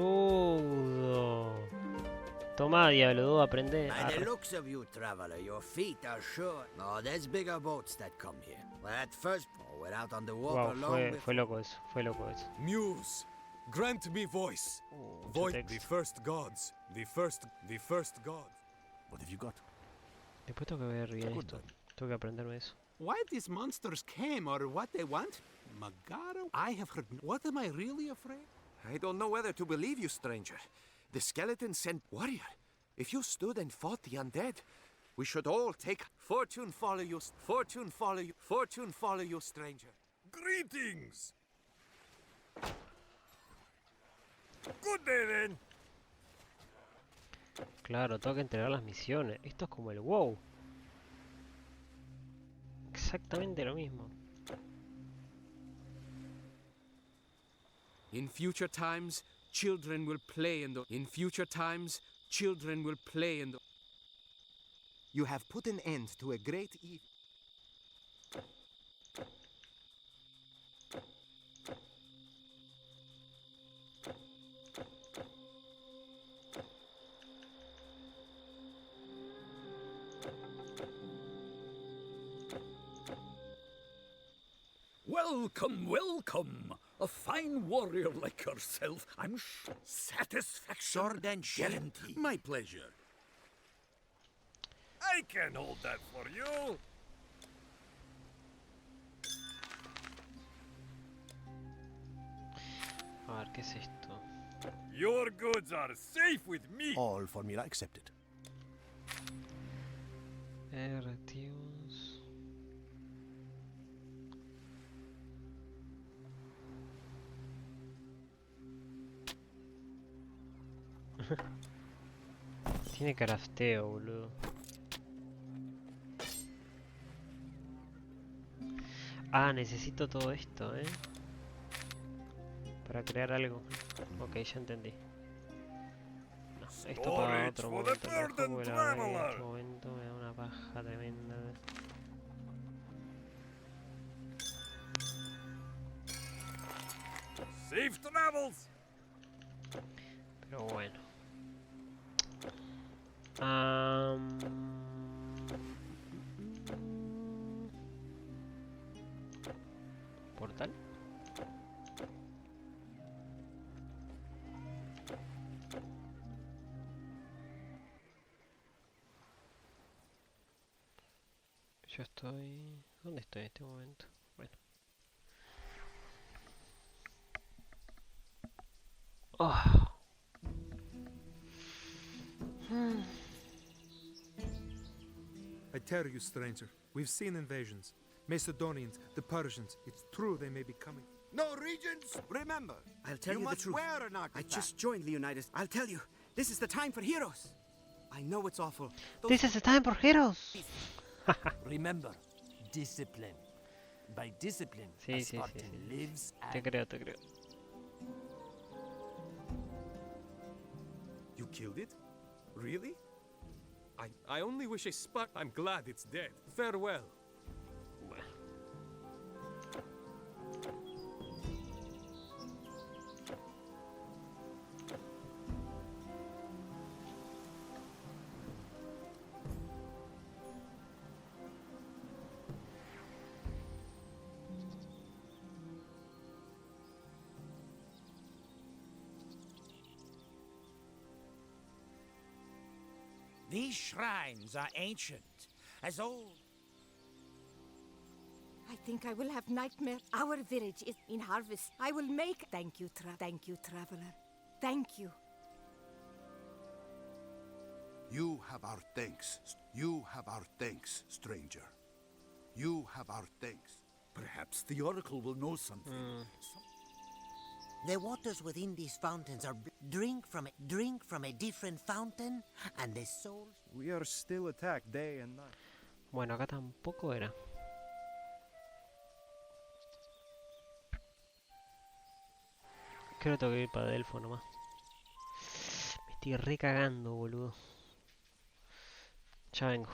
Toma, Diablo 2, aprende. By the looks of you, traveler, your feet are short. Oh, there's bigger boats that come here. Well, at first, we're out on the water long Fue loco eso, fue loco eso. Muse, grant me voice. Mucho Voice, texto. the first gods. The first god. What have you got? Después tengo que ver bien esto. Tengo que aprenderme eso. Why these monsters came or what they want? Magara? I have heard. What am I really afraid? I don't know whether to believe you, stranger. The skeleton sent warrior. If you stood and fought the undead, we should all take fortune follow you, fortune follow you, fortune follow you, stranger. Greetings. Good day then. Claro, tengo que entregar las misiones. Esto es como el WoW. Exactamente lo mismo. In future times, children will play in the... In future times, children will play in the... You have put an end to a great evil. Welcome, welcome. A fine warrior like yourself. I'm satisfaction Sword and shield. guaranteed. My pleasure. I can hold that for you. A ver, ¿qué es esto? Your goods are safe with me. All formula accepted. Reactivos. Tiene crafteo, boludo. Ah, necesito todo esto, para crear algo. Ok, ya entendí. No, esto para otro momento. Lo dejo porque la verdad que en este momento me da una paja tremenda. Safe travels. Pero bueno. ¿Portal? Yo estoy... ¿Dónde estoy en este momento? Bueno. Oh. I tell you, stranger, we've seen invasions. Macedonians, the Persians, it's true they may be coming. No regions. Remember, I'll tell you the must truth. wear an I artifact. just joined the United... I'll tell you, this is the time for heroes. I know it's awful. This is the time for heroes. Remember, discipline. By discipline, Sí, a sí, sí, Spartan sí. lives Te and... creo, te creo. You killed it? Really? I only wish a spark. I'm glad it's dead. Farewell. Bueno. These shrines are ancient, as old. I think I will have nightmare. Our village is in harvest. I will make... Thank you, traveler. Thank you. You have our thanks. You have our thanks, stranger. You have our thanks. Perhaps the Oracle will know something. The waters within these fountains are drink from a different fountain, and the souls. We are still attacked day and night. Bueno, acá tampoco era. Creo que tengo que ir para Delfo nomás. Me estoy recagando, boludo. Ya vengo.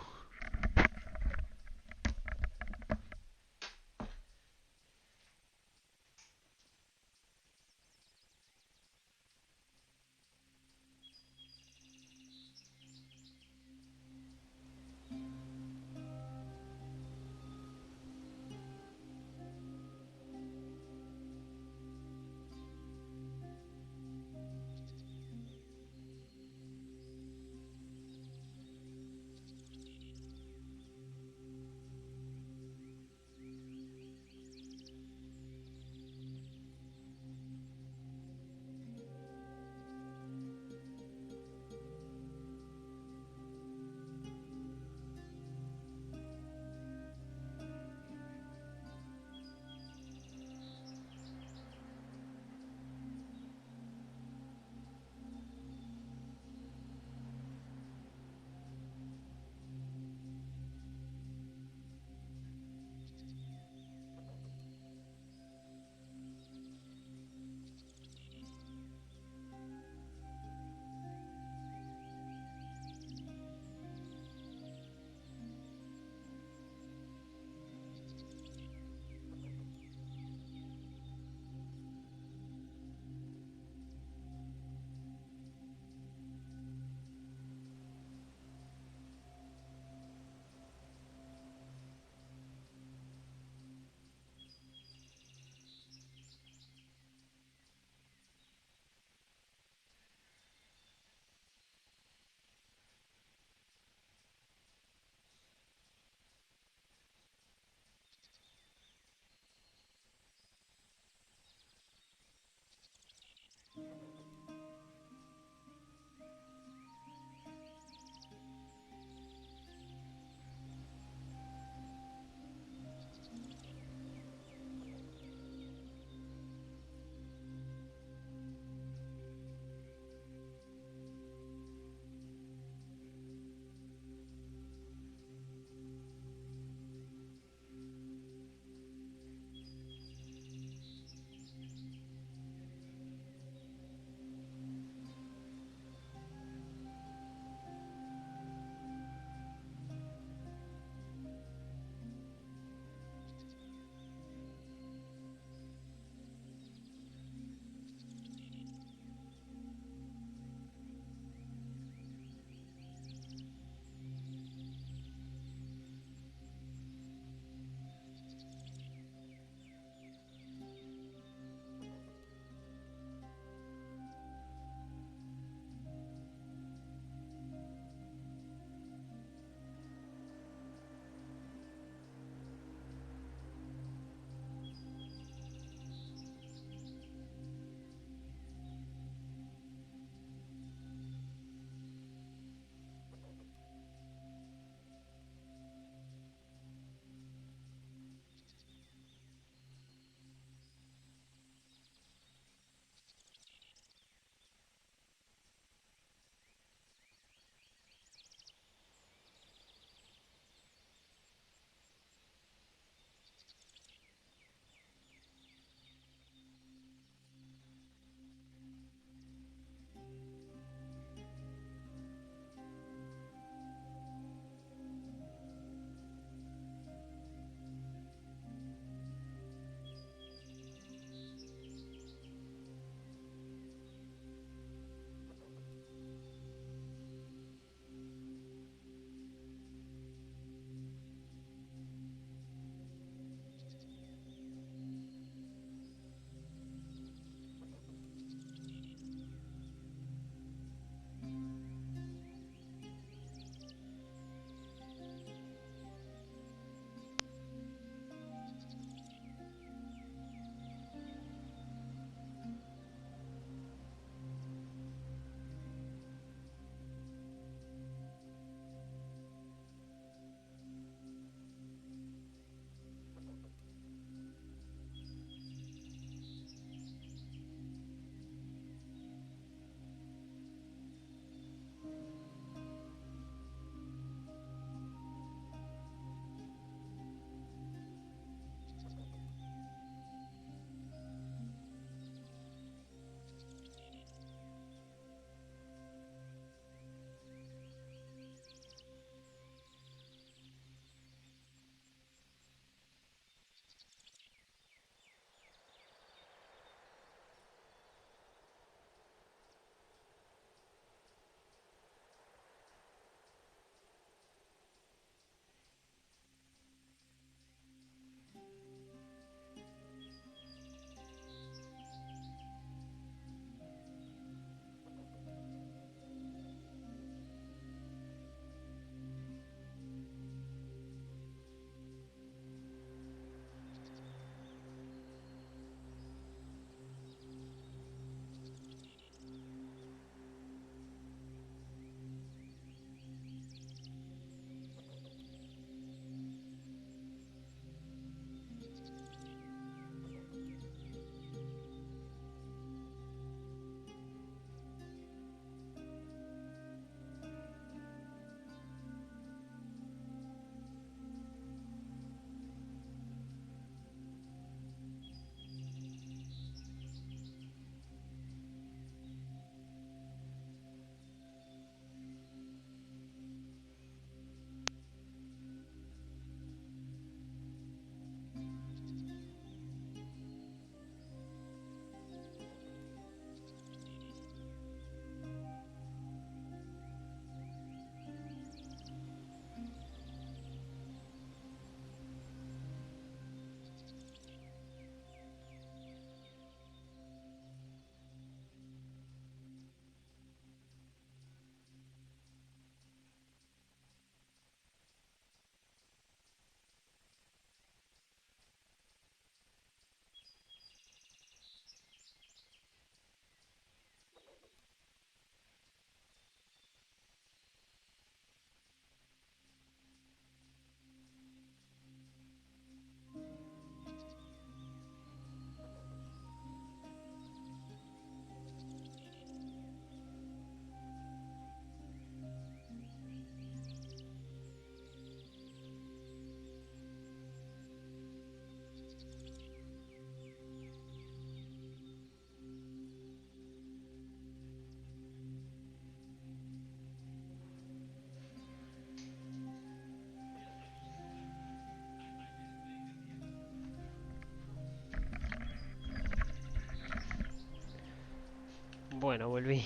Bueno, volví.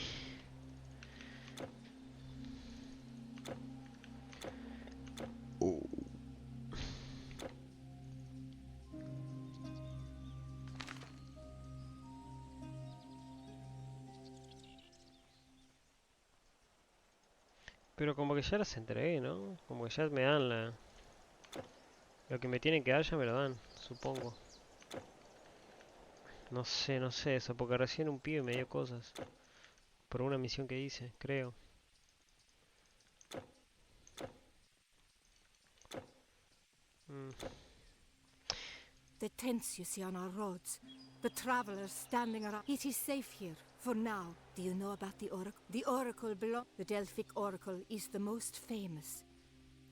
Pero como que ya las entregué, ¿no? Como que ya me dan la... Lo que me tienen que dar ya me lo dan, supongo. No sé eso, porque recién un pibe me dio cosas. Por una misión que hice, creo. The tents you see on our roads, the travelers standing around. It is safe here, for now. Do you know about the Oracle? The Oracle below. The Delphic Oracle is the most famous.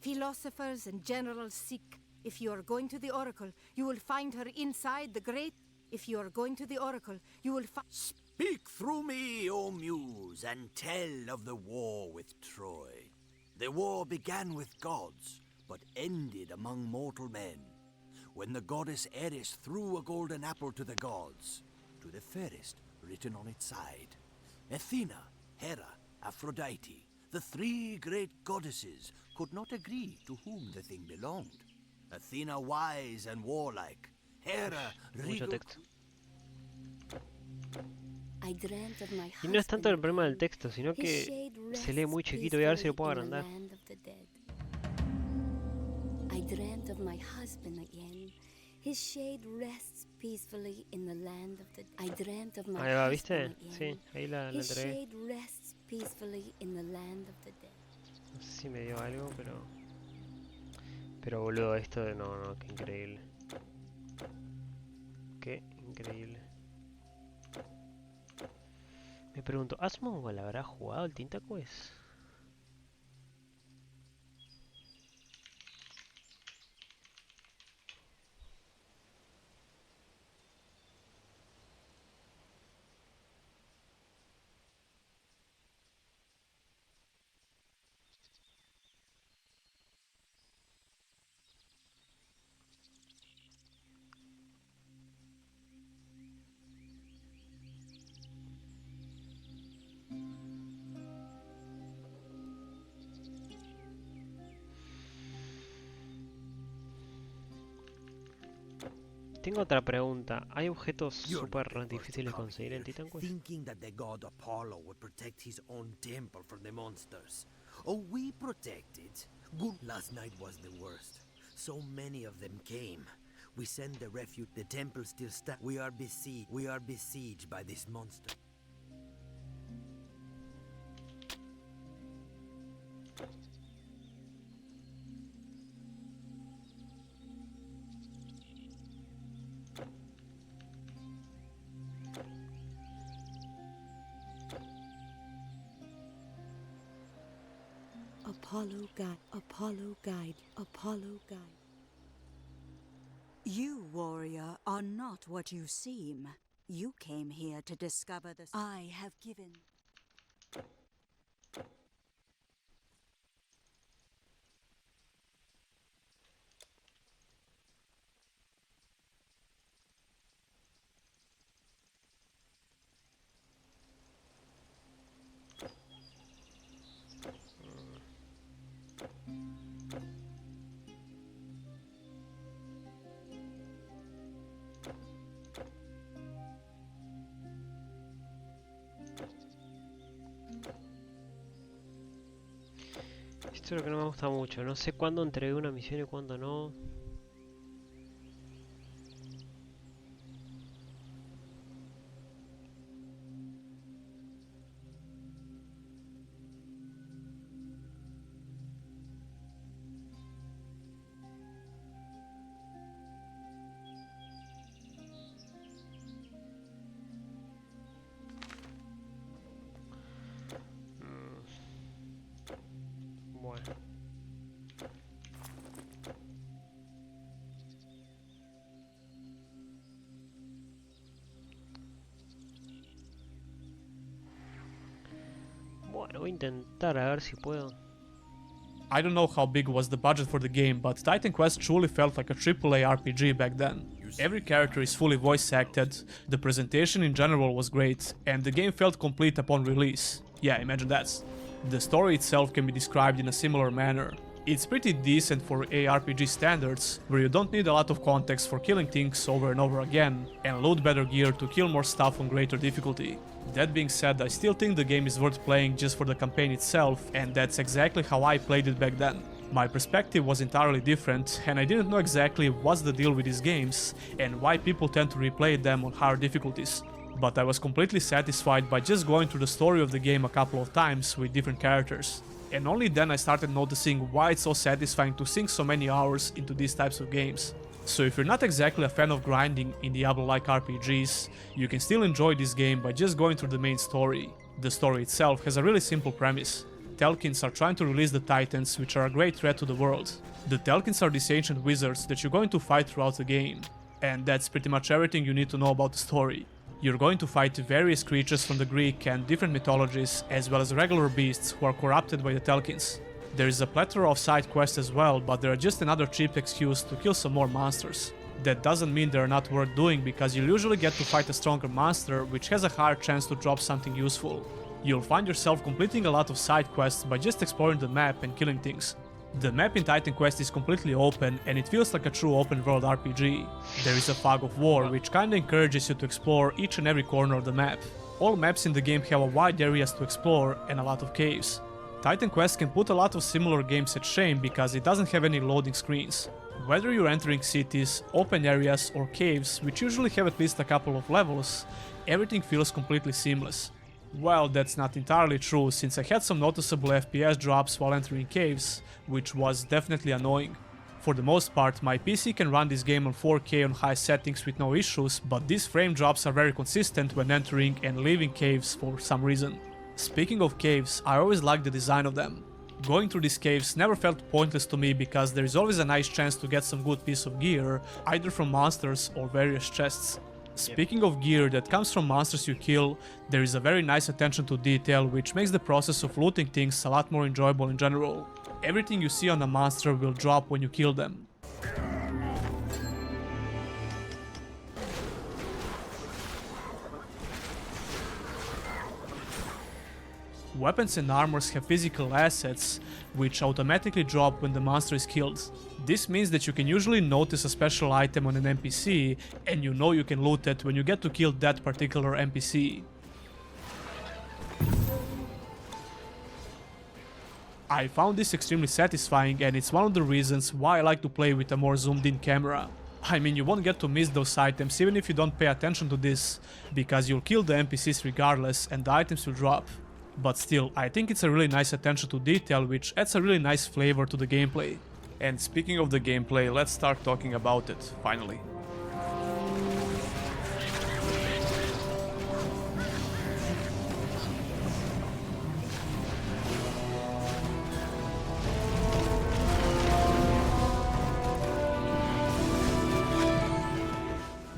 Philosophers and generals seek. If you are going to the Oracle, you will find her inside the great... If you are going to the Oracle, you will find... Speak through me, O Muse, and tell of the war with Troy. The war began with gods, but ended among mortal men. When the goddess Eris threw a golden apple to the gods, to the fairest written on its side. Athena, Hera, Aphrodite, the three great goddesses could not agree to whom the thing belonged. Athena wise and warlike, Hera Mucho regal... texto. Y no es tanto el problema del texto, sino que se lee muy chiquito. Voy a ver si lo puedo agrandar. I dreamt of my husband again. His shade rests peacefully in the land of the dead. I dreamt of my Ahí va, husband ¿viste? again. Sí, ahí la His entregué. shade rests peacefully in the land of the dead. No sé si me dio algo, pero... Pero boludo, esto de... No, qué increíble. Qué increíble. Me pregunto, ¿Asmongold habrá jugado el Tinta Quest? Tengo otra pregunta. ¿Hay objetos súper difíciles de conseguir en Titan Quest? Thinking that the god Apollo would protect his own temple from the monsters. Oh, we protected. Good. Last night was the worst. So many of them came. We send the refuge. The temple still stands. We are besieged. We are besieged by this monster. Apollo guide, Apollo guide, Apollo guide. You, warrior, are not what you seem. You came here to discover the... I have given... Esto es lo que no me gusta mucho. No sé cuándo entregué una misión y cuándo no. Bueno. Bueno, voy a intentar a ver si puedo. I don't know how big was the budget for the game, but Titan Quest truly felt like a AAA RPG back then. You Every character is fully voice acted, the presentation in general was great, and the game felt complete upon release. Yeah, imagine that. The story itself can be described in a similar manner. It's pretty decent for ARPG standards, where you don't need a lot of context for killing things over and over again, and load better gear to kill more stuff on greater difficulty. That being said, I still think the game is worth playing just for the campaign itself, and that's exactly how I played it back then. My perspective was entirely different, and I didn't know exactly what's the deal with these games, and why people tend to replay them on higher difficulties. But I was completely satisfied by just going through the story of the game a couple of times with different characters. And only then I started noticing why it's so satisfying to sink so many hours into these types of games. So if you're not exactly a fan of grinding in Diablo-like RPGs, you can still enjoy this game by just going through the main story. The story itself has a really simple premise. Telkins are trying to release the Titans, which are a great threat to the world. The Telkins are these ancient wizards that you're going to fight throughout the game. And that's pretty much everything you need to know about the story. You're going to fight various creatures from the Greek and different mythologies, as well as regular beasts who are corrupted by the Telkins. There is a plethora of side quests as well, but they are just another cheap excuse to kill some more monsters. That doesn't mean they are not worth doing, because you'll usually get to fight a stronger monster, which has a higher chance to drop something useful. You'll find yourself completing a lot of side quests by just exploring the map and killing things. The map in Titan Quest is completely open, and it feels like a true open world RPG. There is a fog of war, which kinda encourages you to explore each and every corner of the map. All maps in the game have a wide areas to explore and a lot of caves. Titan Quest can put a lot of similar games at shame because it doesn't have any loading screens. Whether you're entering cities, open areas or caves, which usually have at least a couple of levels, everything feels completely seamless. Well, that's not entirely true, since I had some noticeable FPS drops while entering caves, which was definitely annoying. For the most part, my PC can run this game on 4K on high settings with no issues, but these frame drops are very consistent when entering and leaving caves for some reason. Speaking of caves, I always liked the design of them. Going through these caves never felt pointless to me because there is always a nice chance to get some good piece of gear, either from monsters or various chests. Speaking of gear that comes from monsters you kill, there is a very nice attention to detail which makes the process of looting things a lot more enjoyable in general. Everything you see on a monster will drop when you kill them. Weapons and armors have physical assets, which automatically drop when the monster is killed. This means that you can usually notice a special item on an NPC, and you know you can loot it when you get to kill that particular NPC. I found this extremely satisfying, and it's one of the reasons why I like to play with a more zoomed in camera. I mean, you won't get to miss those items even if you don't pay attention to this, because you'll kill the NPCs regardless and the items will drop. But still, I think it's a really nice attention to detail which adds a really nice flavor to the gameplay. And speaking of the gameplay, let's start talking about it, finally.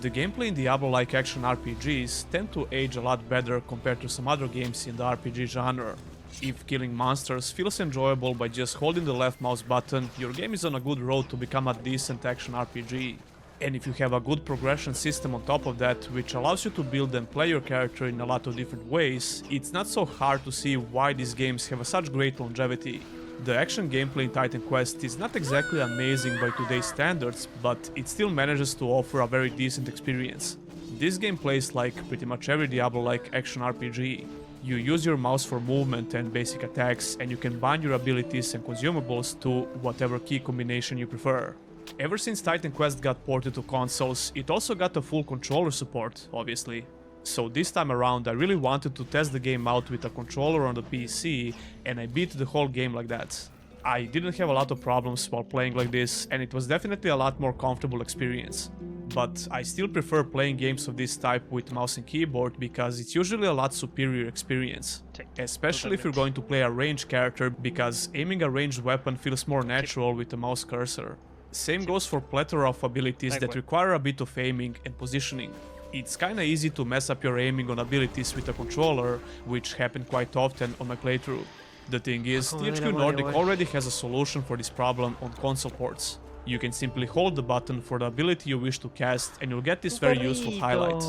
The gameplay in Diablo-like action RPGs tend to age a lot better compared to some other games in the RPG genre. If killing monsters feels enjoyable by just holding the left mouse button, your game is on a good road to become a decent action RPG. And if you have a good progression system on top of that, which allows you to build and play your character in a lot of different ways, it's not so hard to see why these games have such great longevity. The action gameplay in Titan Quest is not exactly amazing by today's standards, but it still manages to offer a very decent experience. This game plays like pretty much every Diablo-like action RPG. You use your mouse for movement and basic attacks, and you can bind your abilities and consumables to whatever key combination you prefer. Ever since Titan Quest got ported to consoles, it also got a full controller support, obviously. So this time around I really wanted to test the game out with a controller on the PC, and I beat the whole game like that. I didn't have a lot of problems while playing like this, and it was definitely a lot more comfortable experience. But I still prefer playing games of this type with mouse and keyboard because it's usually a lot superior experience. Especially if you're going to play a ranged character, because aiming a ranged weapon feels more natural with a mouse cursor. Same goes for plethora of abilities that require a bit of aiming and positioning. It's kinda easy to mess up your aiming on abilities with a controller, which happened quite often on my playthrough. The thing is, THQ Nordic already has a solution for this problem on console ports. You can simply hold the button for the ability you wish to cast and you'll get this very useful highlight.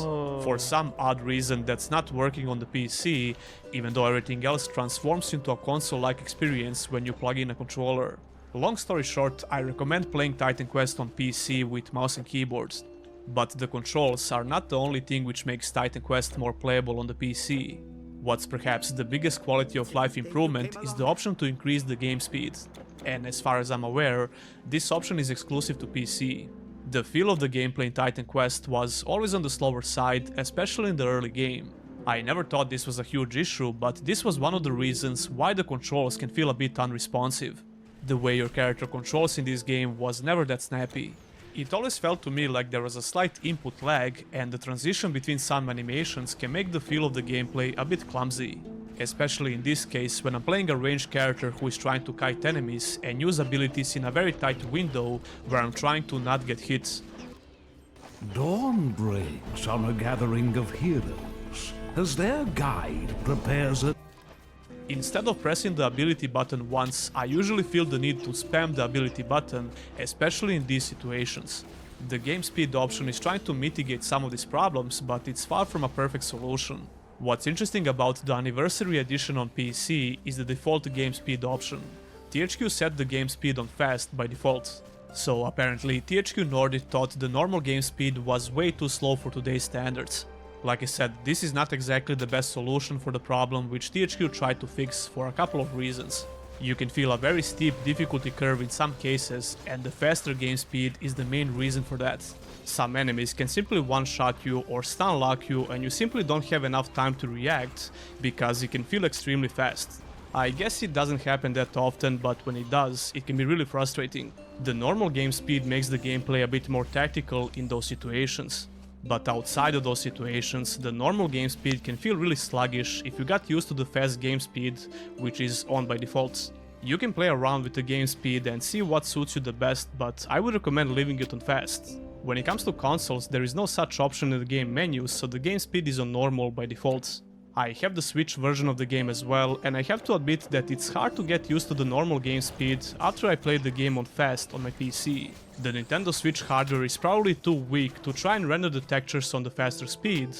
For some odd reason that's not working on the PC, even though everything else transforms into a console-like experience when you plug in a controller. Long story short, I recommend playing Titan Quest on PC with mouse and keyboards. But the controls are not the only thing which makes Titan Quest more playable on the PC. What's perhaps the biggest quality of life improvement is the option to increase the game speed. And as far as I'm aware, this option is exclusive to PC. The feel of the gameplay in Titan Quest was always on the slower side, especially in the early game. I never thought this was a huge issue, but this was one of the reasons why the controls can feel a bit unresponsive. The way your character controls in this game was never that snappy. It always felt to me like there was a slight input lag, and the transition between some animations can make the feel of the gameplay a bit clumsy. Especially in this case when I'm playing a ranged character who is trying to kite enemies and use abilities in a very tight window where I'm trying to not get hit. Dawn breaks on a gathering of heroes, as their guide prepares a... Instead of pressing the ability button once, I usually feel the need to spam the ability button, especially in these situations. The game speed option is trying to mitigate some of these problems, but it's far from a perfect solution. What's interesting about the Anniversary Edition on PC is the default game speed option. THQ set the game speed on fast by default. So apparently THQ Nordic thought the normal game speed was way too slow for today's standards. Like I said, this is not exactly the best solution for the problem which THQ tried to fix for a couple of reasons. You can feel a very steep difficulty curve in some cases, and the faster game speed is the main reason for that. Some enemies can simply one-shot you or stun lock you and you simply don't have enough time to react because it can feel extremely fast. I guess it doesn't happen that often, but when it does, it can be really frustrating. The normal game speed makes the gameplay a bit more tactical in those situations. But outside of those situations, the normal game speed can feel really sluggish if you got used to the fast game speed, which is on by default. You can play around with the game speed and see what suits you the best, but I would recommend leaving it on fast. When it comes to consoles, there is no such option in the game menu, so the game speed is on normal by default. I have the Switch version of the game as well, and I have to admit that it's hard to get used to the normal game speed after I played the game on fast on my PC. The Nintendo Switch hardware is probably too weak to try and render the textures on the faster speed,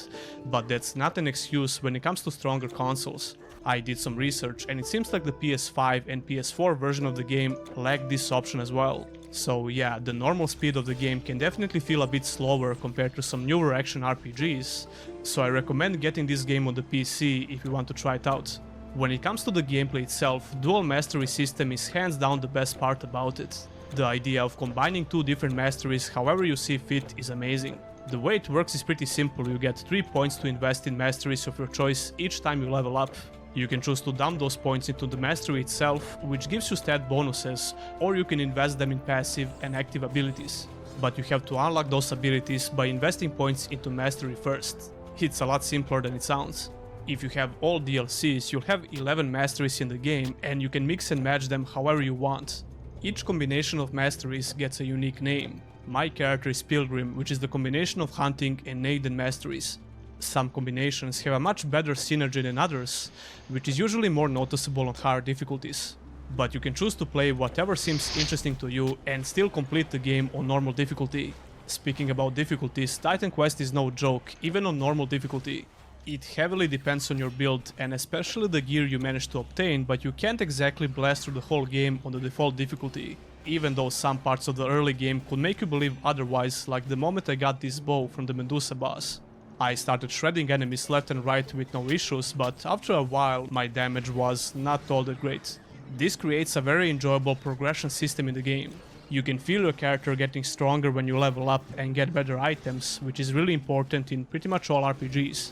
but that's not an excuse when it comes to stronger consoles. I did some research and it seems like the PS5 and PS4 version of the game lack this option as well. So yeah, the normal speed of the game can definitely feel a bit slower compared to some newer action RPGs, so I recommend getting this game on the PC if you want to try it out. When it comes to the gameplay itself, dual mastery system is hands down the best part about it. The idea of combining two different masteries however you see fit is amazing. The way it works is pretty simple, you get 3 points to invest in masteries of your choice each time you level up. You can choose to dump those points into the mastery itself, which gives you stat bonuses, or you can invest them in passive and active abilities. But you have to unlock those abilities by investing points into mastery first. It's a lot simpler than it sounds. If you have all DLCs, you'll have 11 masteries in the game and you can mix and match them however you want. Each combination of masteries gets a unique name. My character is Pilgrim, which is the combination of hunting and Naden masteries. Some combinations have a much better synergy than others, which is usually more noticeable on higher difficulties. But you can choose to play whatever seems interesting to you and still complete the game on normal difficulty. Speaking about difficulties, Titan Quest is no joke, even on normal difficulty. It heavily depends on your build and especially the gear you manage to obtain, but you can't exactly blast through the whole game on the default difficulty, even though some parts of the early game could make you believe otherwise, like the moment I got this bow from the Medusa boss. I started shredding enemies left and right with no issues, but after a while my damage was not all that great. This creates a very enjoyable progression system in the game. You can feel your character getting stronger when you level up and get better items, which is really important in pretty much all RPGs.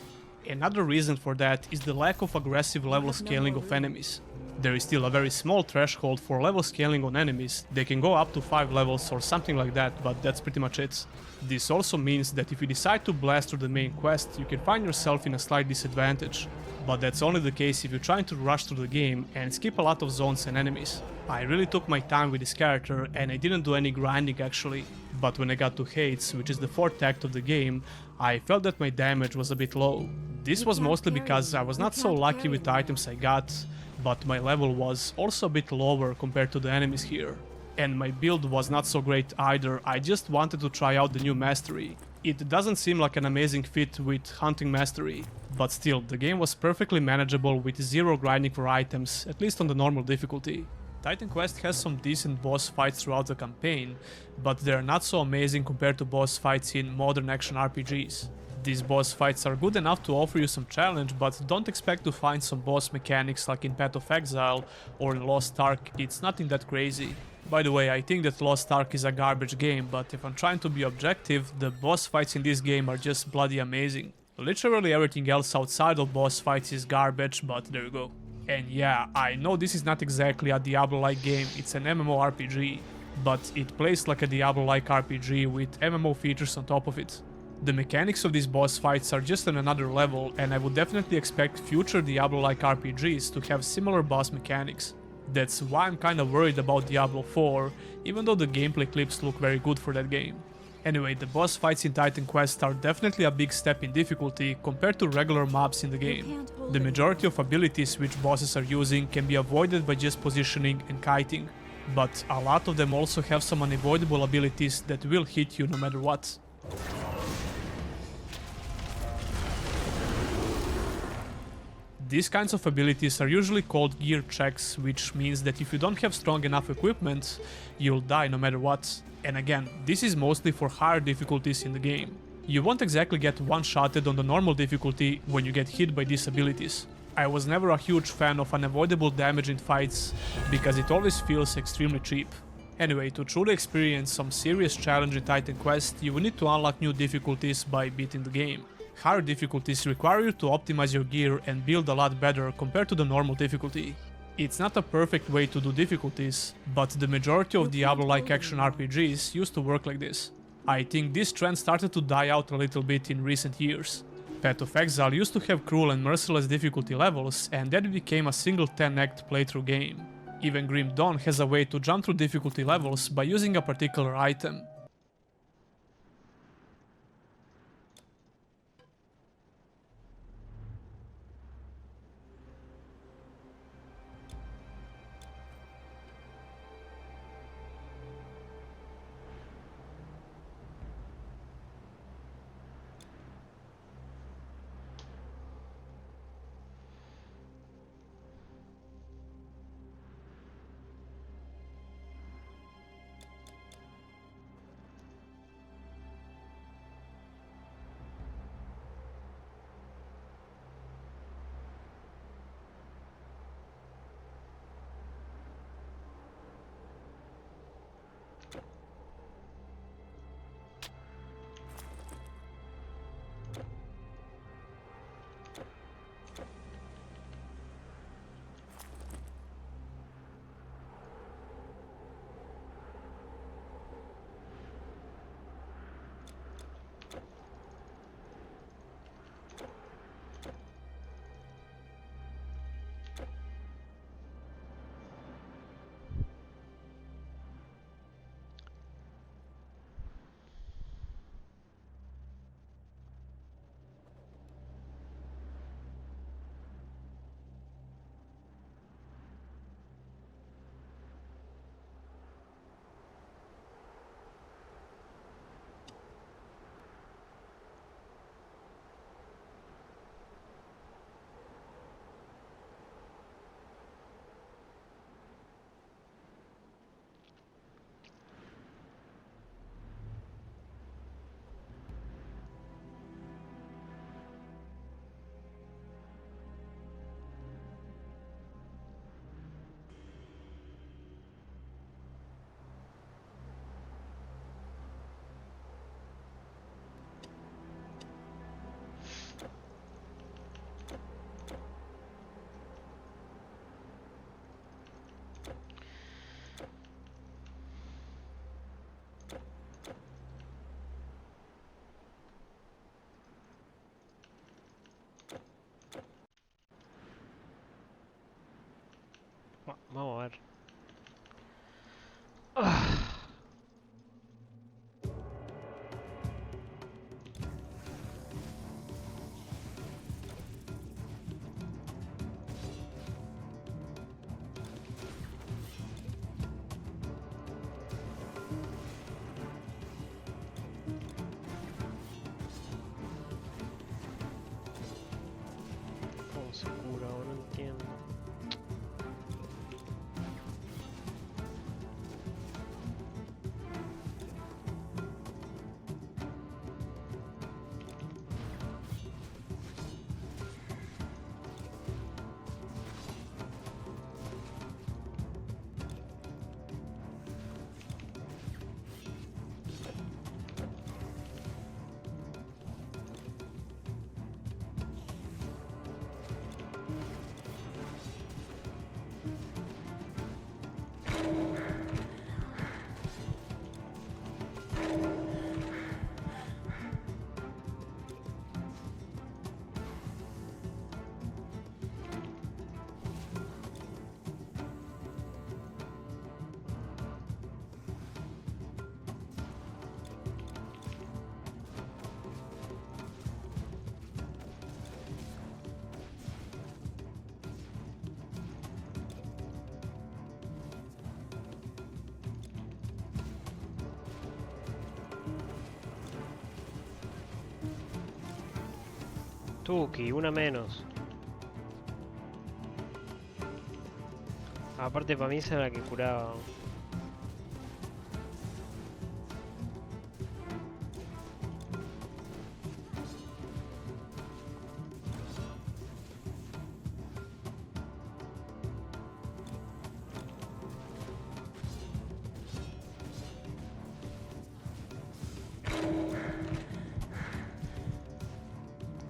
Another reason for that is the lack of aggressive level scaling of enemies. There is still a very small threshold for level scaling on enemies. They can go up to 5 levels or something like that, but that's pretty much it. This also means that if you decide to blast through the main quest, you can find yourself in a slight disadvantage. But that's only the case if you're trying to rush through the game and skip a lot of zones and enemies. I really took my time with this character and I didn't do any grinding actually. But when I got to Hades, which is the 4th act of the game, I felt that my damage was a bit low. This was mostly because I was not so lucky with the items I got, but my level was also a bit lower compared to the enemies here. And my build was not so great either, I just wanted to try out the new mastery. It doesn't seem like an amazing fit with hunting mastery, but still, the game was perfectly manageable with zero grinding for items, at least on the normal difficulty. Titan Quest has some decent boss fights throughout the campaign, but they are not so amazing compared to boss fights in modern action RPGs. These boss fights are good enough to offer you some challenge, but don't expect to find some boss mechanics like in Path of Exile or in Lost Ark, it's nothing that crazy. By the way, I think that Lost Ark is a garbage game, but if I'm trying to be objective, the boss fights in this game are just bloody amazing. Literally everything else outside of boss fights is garbage, but there you go. And yeah, I know this is not exactly a Diablo-like game, it's an MMORPG, but it plays like a Diablo-like RPG with MMO features on top of it. The mechanics of these boss fights are just on another level, and I would definitely expect future Diablo-like RPGs to have similar boss mechanics. That's why I'm kinda worried about Diablo 4, even though the gameplay clips look very good for that game. Anyway, the boss fights in Titan Quest are definitely a big step in difficulty compared to regular mobs in the game. The majority of abilities which bosses are using can be avoided by just positioning and kiting, but a lot of them also have some unavoidable abilities that will hit you no matter what. These kinds of abilities are usually called gear checks, which means that if you don't have strong enough equipment, you'll die no matter what. And again, this is mostly for higher difficulties in the game. You won't exactly get one-shotted on the normal difficulty when you get hit by these abilities. I was never a huge fan of unavoidable damage in fights, because it always feels extremely cheap. Anyway, to truly experience some serious challenge in Titan Quest, you will need to unlock new difficulties by beating the game. Higher difficulties require you to optimize your gear and build a lot better compared to the normal difficulty. It's not a perfect way to do difficulties, but the majority of Diablo-like action RPGs used to work like this. I think this trend started to die out a little bit in recent years. Path of Exile used to have cruel and merciless difficulty levels, and that became a single 10-act playthrough game. Even Grim Dawn has a way to jump through difficulty levels by using a particular item. Vamos a ver. Tuki, una menos. Aparte para mí esa era la que curaba.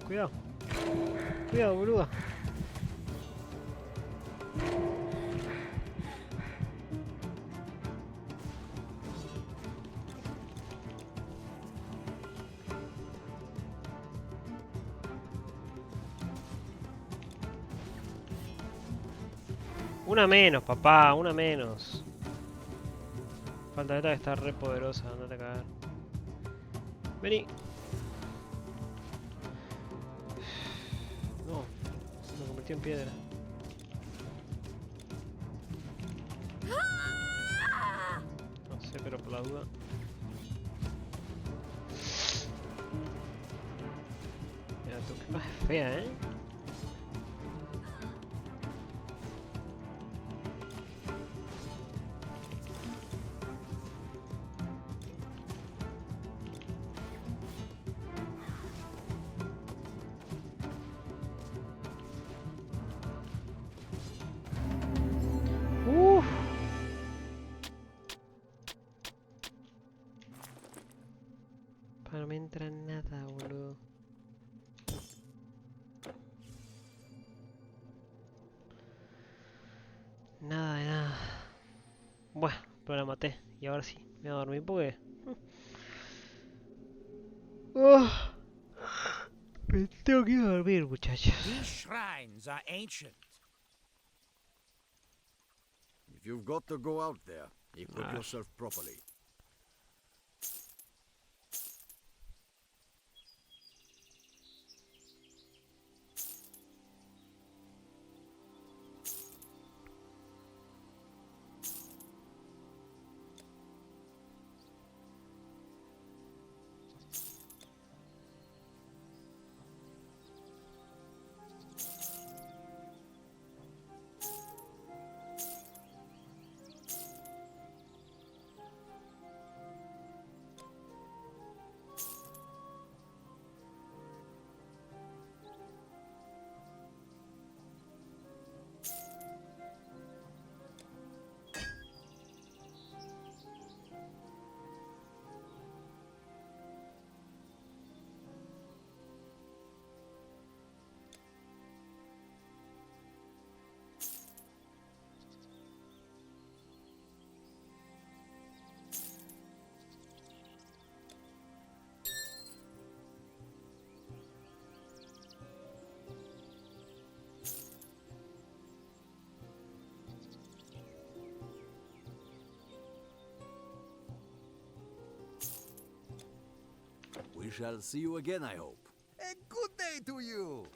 Cuidado. Cuidado, boluda. Una menos, papá, una menos. Fantaseta que está re poderosa, andate a cagar. Vení. No, me convertí en piedra. No sé, pero por la duda. Mira tú, qué más fea, ¿eh? No me entra nada, boludo. Nada de nada. Bueno, pero la maté. Y ahora sí, me voy a dormir porque... me tengo que ir a dormir, muchachos. These shrines are ancient. If you've got to go out there, equip yourself properly. We shall see you again, I hope. A good day to you!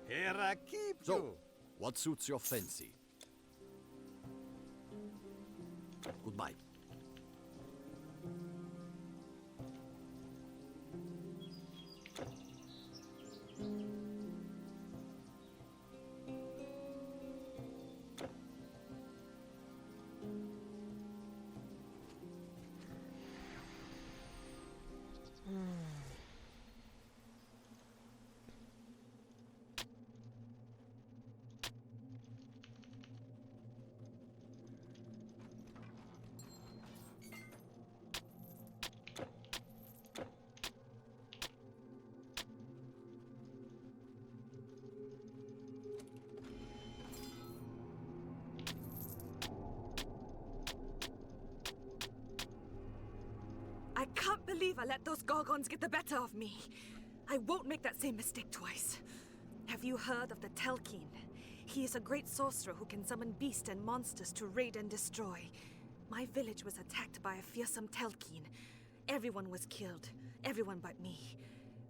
Here I keep So, you. what suits your fancy? Goodbye. believe I let those Gorgons get the better of me. I won't make that same mistake twice. Have you heard of the Telkine? He is a great sorcerer who can summon beasts and monsters to raid and destroy. My village was attacked by a fearsome Telkine. Everyone was killed. Everyone but me.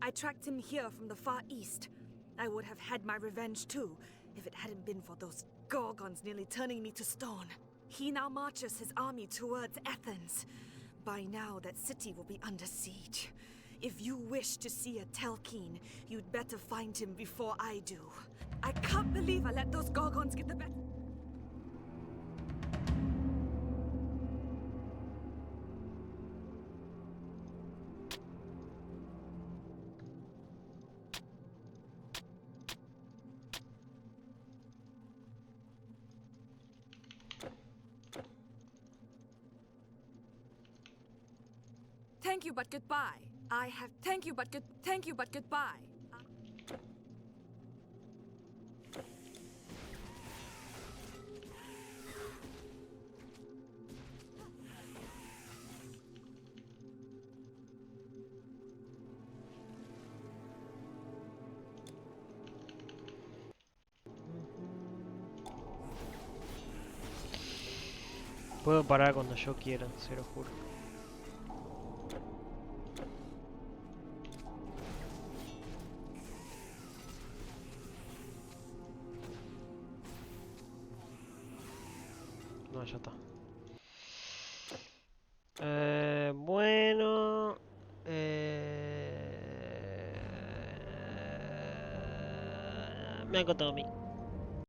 I tracked him here from the far east. I would have had my revenge too, if it hadn't been for those Gorgons nearly turning me to stone. He now marches his army towards Athens. By now, that city will be under siege. If you wish to see a Telkine, you'd better find him before I do. I can't believe I let those Gorgons get the better. Thank you, but goodbye. I have thank you, but goodbye. Puedo parar cuando yo quiera, se lo juro. No, ya está. Bueno... me ha contado a mí.